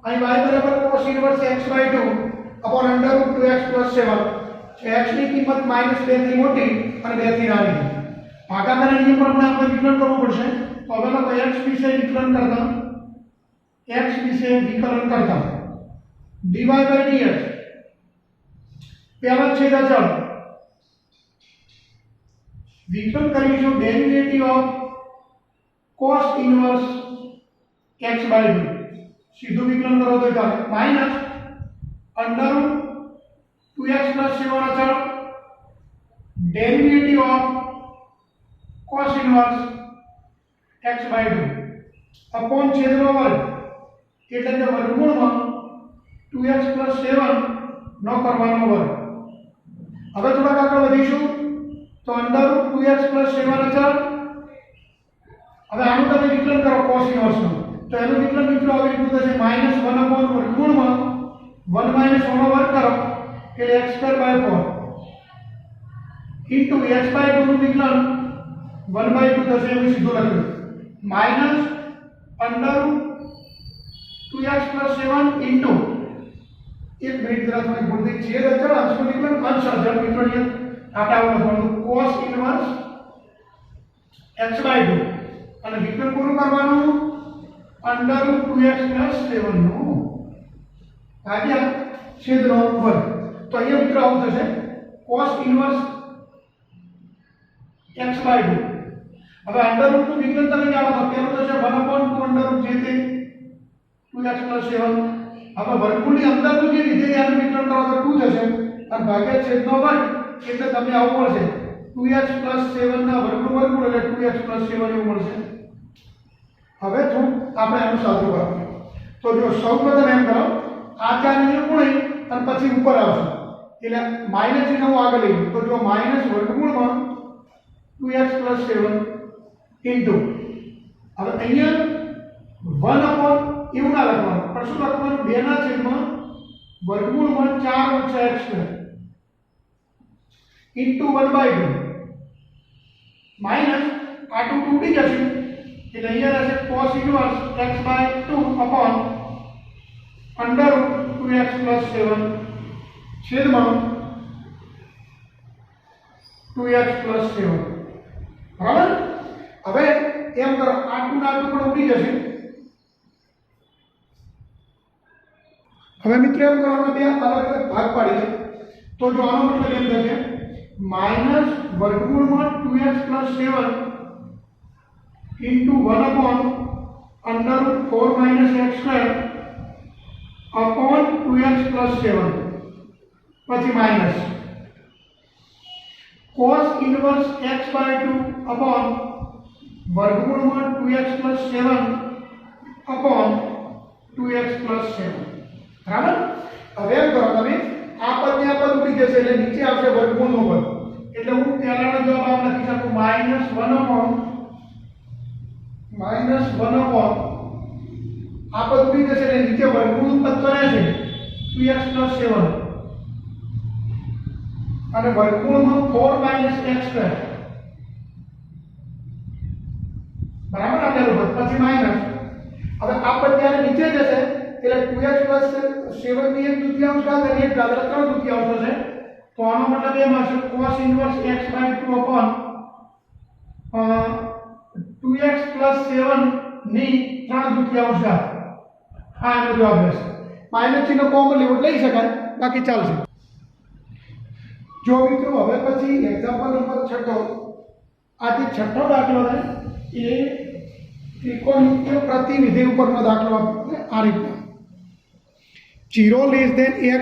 અહીં y બરાબર cos ઇન્વર્સ x/2 અપોન અંદર રૂટ 2x + 7 x ની કિંમત -2 થી મોટી અને 2 થી નાની। ભાગાકારના નિયમ પ્રમાણે આપણે વિકલન કરવું પડશે। તો હવે લોકો x વિશે વિકલન કરતા dy by dx પહેલા છેદ અચળ વિકલન કરીશું derivative of cos inverse x/2 સીધું વિકલન કરો તો ચાલે માઈનસ અંડર રૂટ 2x + 7 અચળ derivative of cos inverse x/2 upon છેદનો વર્ગ એટલે કે વર્ગમૂળમાં 2x + 7 નો કરવાનો વર્ગ। હવે થોડા આગળ વધીશું તો અંડર રૂટ 2x + 7 અચળ। હવે આનું તમે વિકલન કરો cos ઇન્વર્સ નું તો એનું વિકલન મિત્રો આવી રીતે થશે -1 અપોન વર્ગમૂળમાં 1 માઈનસ 1 નો વર્ગ કરો એટલે x²/4 ઇન્ટુ x/2 નું વિકલન 1/2 થશે એવું સીધું લખ્યું minus under route 2x + 7 into એક મિનિટ જરા થોડી ભૂલ થઈ છેદ અચળ અંશનું વિકલન અંશ અચળ મિત્રો ને આટા લખવાનું cos ઇન્વર્સ x/2 અને વિકલન પૂરું કરવાનું અંડર રૂટ 2x + 7 નું ભાગ્યા છેદનો વર્ગ। તો અહીંયા મિત્રો આવું થશે cos ઇન્વર્સ x/2। હવે અંડર રૂટ નું વિકલન તમે જાણો તો પેલું થશે 1/2 અંડર રૂટ જે તે 2x + 7। હવે વર્ગમૂળની અંદરનું જે લીધે એનું વિકલન કરો તો 2 થશે અને ભાગ્યા છેદનો વર્ગ એટલે તમને આવું મળશે 2x + 7 ના વર્ગનું વર્ગમૂળ એટલે 2x + 7 એવું મળશે। હવે થોડું આપણે આનું સાદું કરીએ તો જો સૌપ્રથમ એમ કરો આ ચાર નિયમ ગુણી અને પછી ઉપર આવશે એટલે માઈનસ ચિહ્ન હું આગળ લઈ તો જો માઈનસ વર્ગમૂળમાં 2x + 7 ઇન્ટુ હવે અહીંયા 1 અપોન એવું ના લખવાનું પણ શું લખવાનું 2 ના છેદમાં વર્ગમૂળમાં 4 - x² ઇન્ટુ 1/2 માઈનસ આ 2 તૂટી જશે એટલે અહીંયા રહેશે cos inverse x/2 upon under route 2x + 7 છેદમાં 2x + 7 બરાબર. હવે એમ કરો, આ ટુ ના ટુ પણ ઉડી જશે. હવે મિત્રો એમ કરો, આપણે બે અલગ અલગ ભાગ પાડીએ. તો જો આનો મતલબ એમ થશે માઇનસ વર્ગમૂળમાં 2x + 7 into 1/√4 - x² upon 2x + 7 પછી minus cos inverse x/2 upon વર્ગમૂળમાં 2x + 7 अपॉन 2x + 7. બરાબર. હવે એમ કરો તમે, આ પદ ને આ પદ ઉડી જશે એટલે નીચે આવશે વર્ગમૂળનો પદ. એટલે હું પહેલાનો જવાબ આમ લખી શકું -1/, આ પદ ઉડી જશે એટલે નીચે વર્ગમૂળનું પદ તો રહેશે 2x + 7 અને વર્ગમૂળમાં 4 - x². બરાબર. આપેલું પદ પછી માઇનસ. હવે આ પદ જ્યારે નીચે જશે એટલે 2x + 7 ની 1/2 ઘાત અને 1 ઘાત એટલે 3/2 થશે. તો આનો મતલબ એમ હશે cos inverse x/2 upon 2x + 7 ની 3/2 ઘાત. આ એનો જવાબ રહેશે. માઇનસ ચિહ્ન કોમન લેવું લઈ શકાય, બાકી ચાલશે. જો મિત્રો હવે પછી એક્ઝામ્પલ નંબર 6. આ જે છઠ્ઠો દાખલો છે એ ત્રિકોણમિતિય પ્રતિવિધિ ઉપરનો દાખલો આ રીતના 0 < x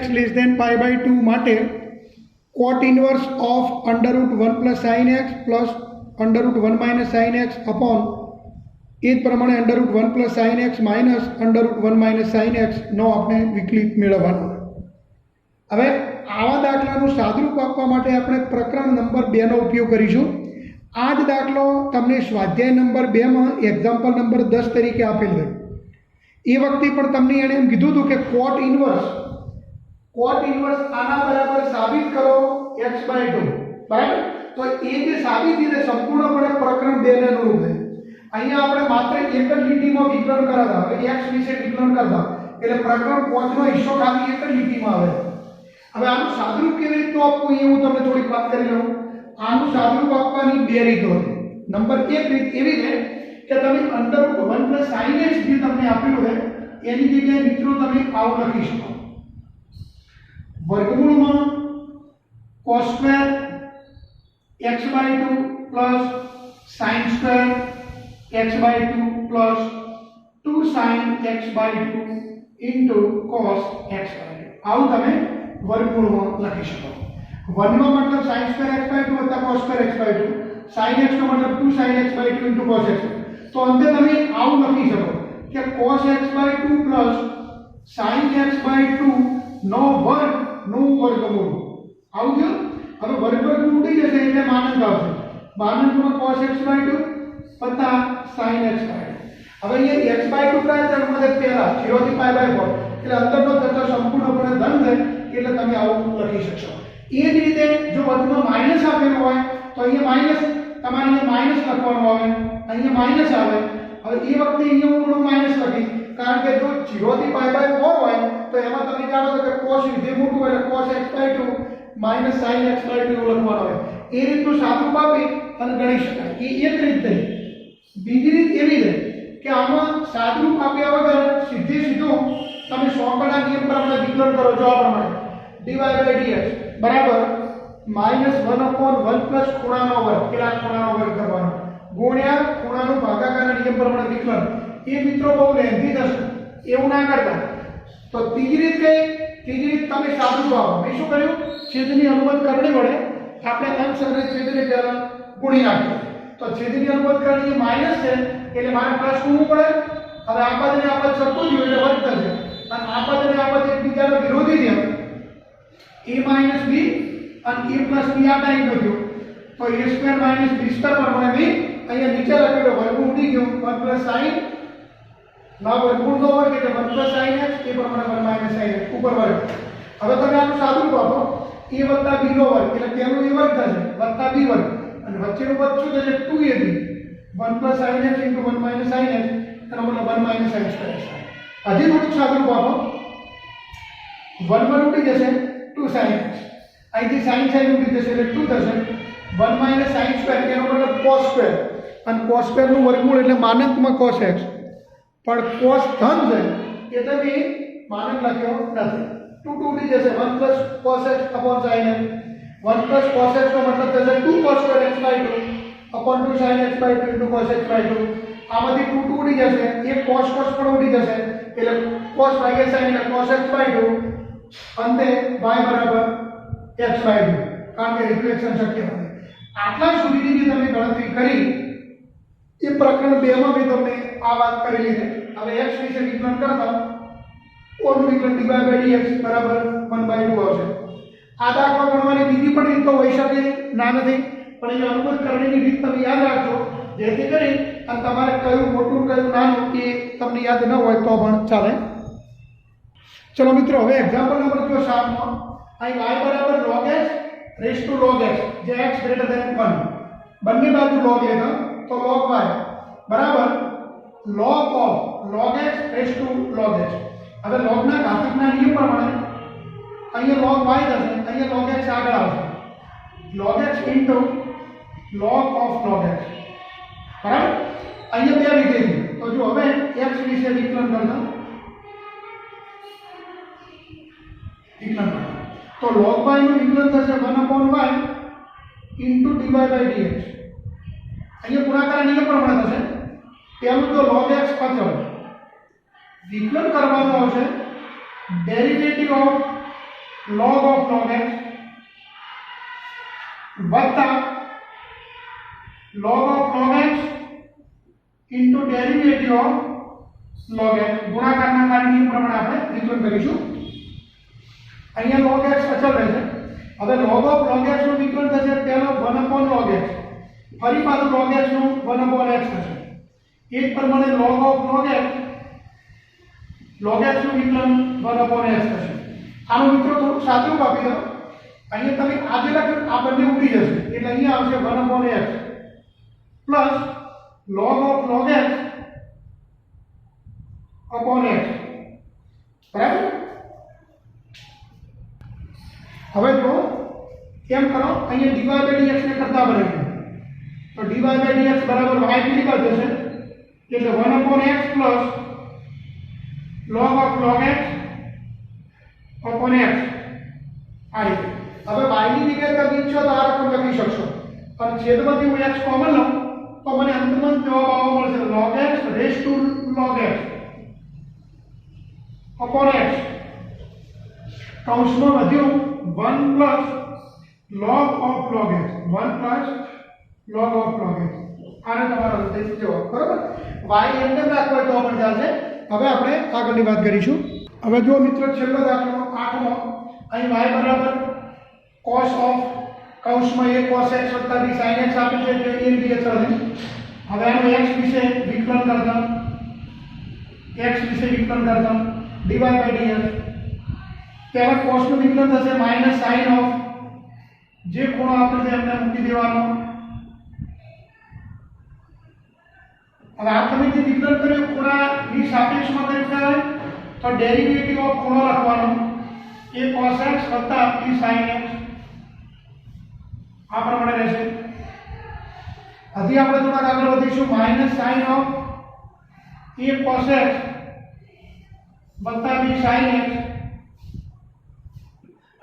π/2 માટે cot inverse of √1 + sin x plus √1 - sin x upon એ જ પ્રમાણે √1 + sin x minus √1 - sin x નો આપણે વિકલિત મેળવવાનો. હવે આવા દાખલાનું સાદુરૂપ આપવા માટે આપણે પ્રકરણ નંબર 2 નો ઉપયોગ કરીશું. આ જ દાખલો તમને સ્વાધ્યાય નંબર 2 માં એક્ઝામ્પલ નંબર 10 તરીકે આપેલ છે. એ વખતે પણ તમને એણે એમ કીધું હતું કે cot ઇન્વર્સ આના બરાબર સાબિત કરો x/2. બરાબર. તો એ જે સાબિતી છે સંપૂર્ણપણે પ્રકરણ 2 ને અનુરૂપ છે. અહીંયા આપણે માત્ર એક જ લીટીમાં વિકલન કરાતા, હવે x વિશે વિકલન કરતા એટલે પ્રકરણ 5 નો હિસ્સો ખાલી એક જ લીટીમાં આવે. હવે આનું સાદુરૂપ કેવી રીતે આપવું એ હું તમને થોડીક વાત કરી લઉં. આનું સાદુરૂપ આપવાની બે રીતો છે. નંબર 1 રીત એવી છે કે તમે √1 + sin x જે તમને આપેલું છે એની જગ્યાએ મિત્રો તમે આવું લખી શકો વર્ગમૂળમાં cos² x/2 plus sin² x/2 plus 2sin x/2 into cos x/2. આવું તમે વર્ગમૂળમાં લખી શકો. 1 નો મતલબ sin² x/2 વત્તા cos² x/2, sin x નો મતલબ 2sin x/2 into cos x/2. તો અંતે તમે આવું લખી શકો કે cos x/2 plus sin x/2 નો વર્ગ નું વર્ગમૂળ. આવું જો હવે વર્ગ ઉડી જશે એટલે માનંદ આવશે. માનંદમાં cos x/2 વત્તા sin x/2. હવે અહીંયા x/2 પ્રાય મદદ પહેલા 0 થી π/4 એટલે અંદરનો તત્વ સંપૂર્ણપણે ધન છે એટલે તમે આવું લખી શકશો. એ જ રીતે જો વધમાં માઈનસ આપેલું હોય તો અહીંયા માઈનસ તમારે અહીંયા માઈનસ લખવાનું આવે, અહીંયા માઈનસ આવે. હવે એ વખતે અહીંયા હું માઈનસ લખીશ કારણ કે જો 0 થી π/4 હોય તો એમાં તમે જાણો છો કે cos વિધેય મોટું હોય એટલે cos x/2 minus sin x/2 લખવાનું આવે. એ રીતનું સાદુરૂપ આપી અને ગણી શકાય. એ એક રીત થઈ. બીજી રીત એવી છે કે આમાં સાદુરૂપ આપ્યા વગર સીધું તમે સોંકડા નિયમ પ્રમાણે વિકલન કરો છો. આ પ્રમાણે dy/dx બરાબર -1/1 પ્લસ ખૂણાનો વર્ગ, કેટલા ખૂણાનો વર્ગ કરવાનો ગુણ્યા ખૂણાનું ભાગાકારના નિયમ પ્રમાણે વિકલન. એ મિત્રો બહુ લેન્થી થશે, એવું ના કરતા. તો ત્રીજી રીત તમે સાદુરૂપ આપો. મેં શું કર્યું, છેદની અનુબંધ કરણી વડે આપણે અંશ અને છેદને પહેલા ગુણી નાખીએ. તો છેદની અનુબંધ કરણી માઈનસ છે એટલે મારે પ્લસ ગુણવું પડે. હવે આ પદને આ પદ સરખું થયું એટલે વર્ગ થશે અને આ પદને આ પદ એકબીજાનો વિરોધી છે. a - b અને a + b આ ટાઈમ થયું તો a² - b² પ્રમાણે બી અહીંયા નીચે લખેલો વર્ગમૂળ ઉડી ગયું 1 + sin ના વર્ગમૂળનો વર્ગ એટલે 1 + sin x એ પ્રમાણે 1 - sin x ઉપર વર્ગ. હવે તમે આનું સાદુરૂપ આપો a + b નો વર્ગ એટલે તેનું a વર્ગ થશે વત્તા b વર્ગ અને વચ્ચેનું પદ શું થશે 2ab 1 + sin x * 1 - sin x એનો મતલબ 1 - sin². હજી થોડુંક સાદુરૂપ આપો 1 ઉડી જશે 2 sin x, અહીંથી sin ઉડી જશે એટલે 2 થશે 1 માઇનસ સાઇન સ્ક્વેર એનો મતલબ કોસ સ્ક્વેર, અને કોસ સ્ક્વેરનું વર્ગમૂળ એટલે માનકમાં કોસ એક્સ, પણ કોસ ધન છે એટલે બી માનક લખ્યો નથી. 2 ઉડી જશે, 1 plus cos x upon sine x, 1 plus cos x નો મતલબ થશે 2 cos square x by 2 upon 2 sine x by 2 into cos x by 2. આમાંથી 2 ઉડી જશે, એક કોસ કોસ પણ ઉડી જશે એટલે કોસ ભાગ્યા સાઇન એટલે કોસ એક્સ બાય 2, અંતે y બરાબર x બાય 2, કારણ કે રિફ્લેક્શન શક્ય નથી. આટલા સુધીની જે તમે ગણતરી કરી એ પ્રકરણ 2 માં મેં તમને આ વાત કરેલી છે. હવે x વિશે વિકલન કરતા ઓનું વિકલન dy by dx બરાબર 1/2 આવશે. આ દાખલા ગણવાની બીજી પણ રીત તો હોઈ શકે, ના નથી, પણ એ અનુકૂળ કરણીની રીત તમે યાદ રાખજો, જેથી કરી અને તમારે કયું મોટું કયું નાનું એ તમને યાદ ન હોય તો પણ ચાલે. ચલો મિત્રો, હવે એક્ઝામ્પલ નંબર જો 7 માં અહીં y બરાબર log x raise to log x, જે x ગ્રેટર ધેન 1, બંને બાજુ log લેતા તો log y બરાબર log of log x raise to log x. હવે log ના ઘાતાંકના નિયમ પ્રમાણે અહીંયા log y થશે, અહીંયા log x આગળ આવશે, log x into log of log x બરાબર. અહીંયા બે વિધેય છે, તો જો હવે x વિશે વિકલન કરતા તો log y નું વિકલન થશે 1/y into dy by dx. અહીંયા ગુણાકાર નિયમ પ્રમાણે થશે. પહેલું તો log x અચળ વિકલન કરવાનું આવશે derivative of log of log x વત્તા log of log x into derivative of log x. ગુણાકારના કાર્ય નિયમ પ્રમાણે આપણે વિકલન કરીશું. અહીંયા log x અચળ રહેશે. હવે log of log x નું વિકલન થશે પહેલો 1/log x, ફરી પાછું log x નું 1/x થશે. એ જ પ્રમાણે log of log x નું વિકલન 1/x થશે. આનું મિત્રો થોડું સાદું આપી દો. અહીંયા તમે આજે લખ્યું આ બંને ઉડી જશે એટલે અહીંયા આવશે 1/x plus log of log x upon x બરાબર. હવે જો કેમ કરો, અહીંયા dy by dx ને કરતા બનાવીએ તો dy by dx બરાબર y ની બાજુ જશે એટલે 1/x plus log of log x upon x આ રીતે. હવે y ની જગ્યાએ તમે ઈચ્છો તો આ રકમ લખી શકશો, અને છેદમાંથી હું x કોમન લઉં તો મને અંતમાં જવાબ આવવા મળશે log x raise to log x upon x. કૌંસમાં વધ્યું 1 plus log of log x, 1 plus log of log x. આને તમારો અંતે જવાબ બરાબર. y એમને રાખવો તો પણ ચાલશે. હવે આપણે આગળની વાત કરીશું. હવે જો મિત્રો છેલ્લો દાખલો 8 માં અહીં y બરાબર cos of કૌંસમાં a cos x વત્તા b sin x આપે છે એટલે a b અચળ છે. હવે આનું x વિશે વિકલન કરતા dy by dx પહેલા cos નું વિકલન થશે માઈનસ sin of જે ખૂણો આપણે છે એમને મૂકી દેવાનો. હવે આ તમે જે વિકલન કર્યું ખૂણાની સાપેક્ષમાં કર્યું કહેવાય તો ડેરિવેટિવ ઓફ ખૂણો લખવાનો a cos x વત્તા b sin x આ પ્રમાણે રહેશે. હજી આપણે થોડા આગળ વધીશું minus sin of a cos x વત્તા b sin x,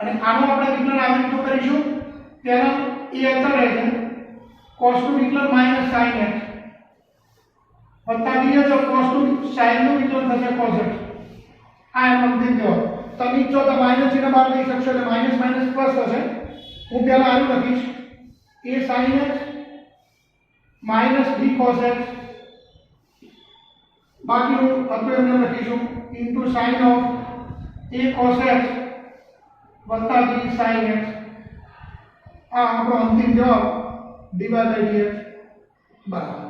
અને આનું આપણે વિકલન આવી રીતે કરીશું. પહેલા a અચળ રહેશે, cos નું વિકલન માઈનસ sin x વત્તા b અચળ cos નું sin નું વિકલન થશે cos x. આ એનો અંતિમ જવાબ. તમે ઈચ્છો તો માઈનસ ને બહાર લઈ શકશો એટલે માઈનસ માઈનસ પ્લસ થશે. હું પહેલા આનું લખીશ a sin x minus b cos x, બાકીનું હતું એમને લખીશું into sin of a cos x વત્તા b sin x. આ આપણો અંતિમ જવાબ dy by dx બરાબર.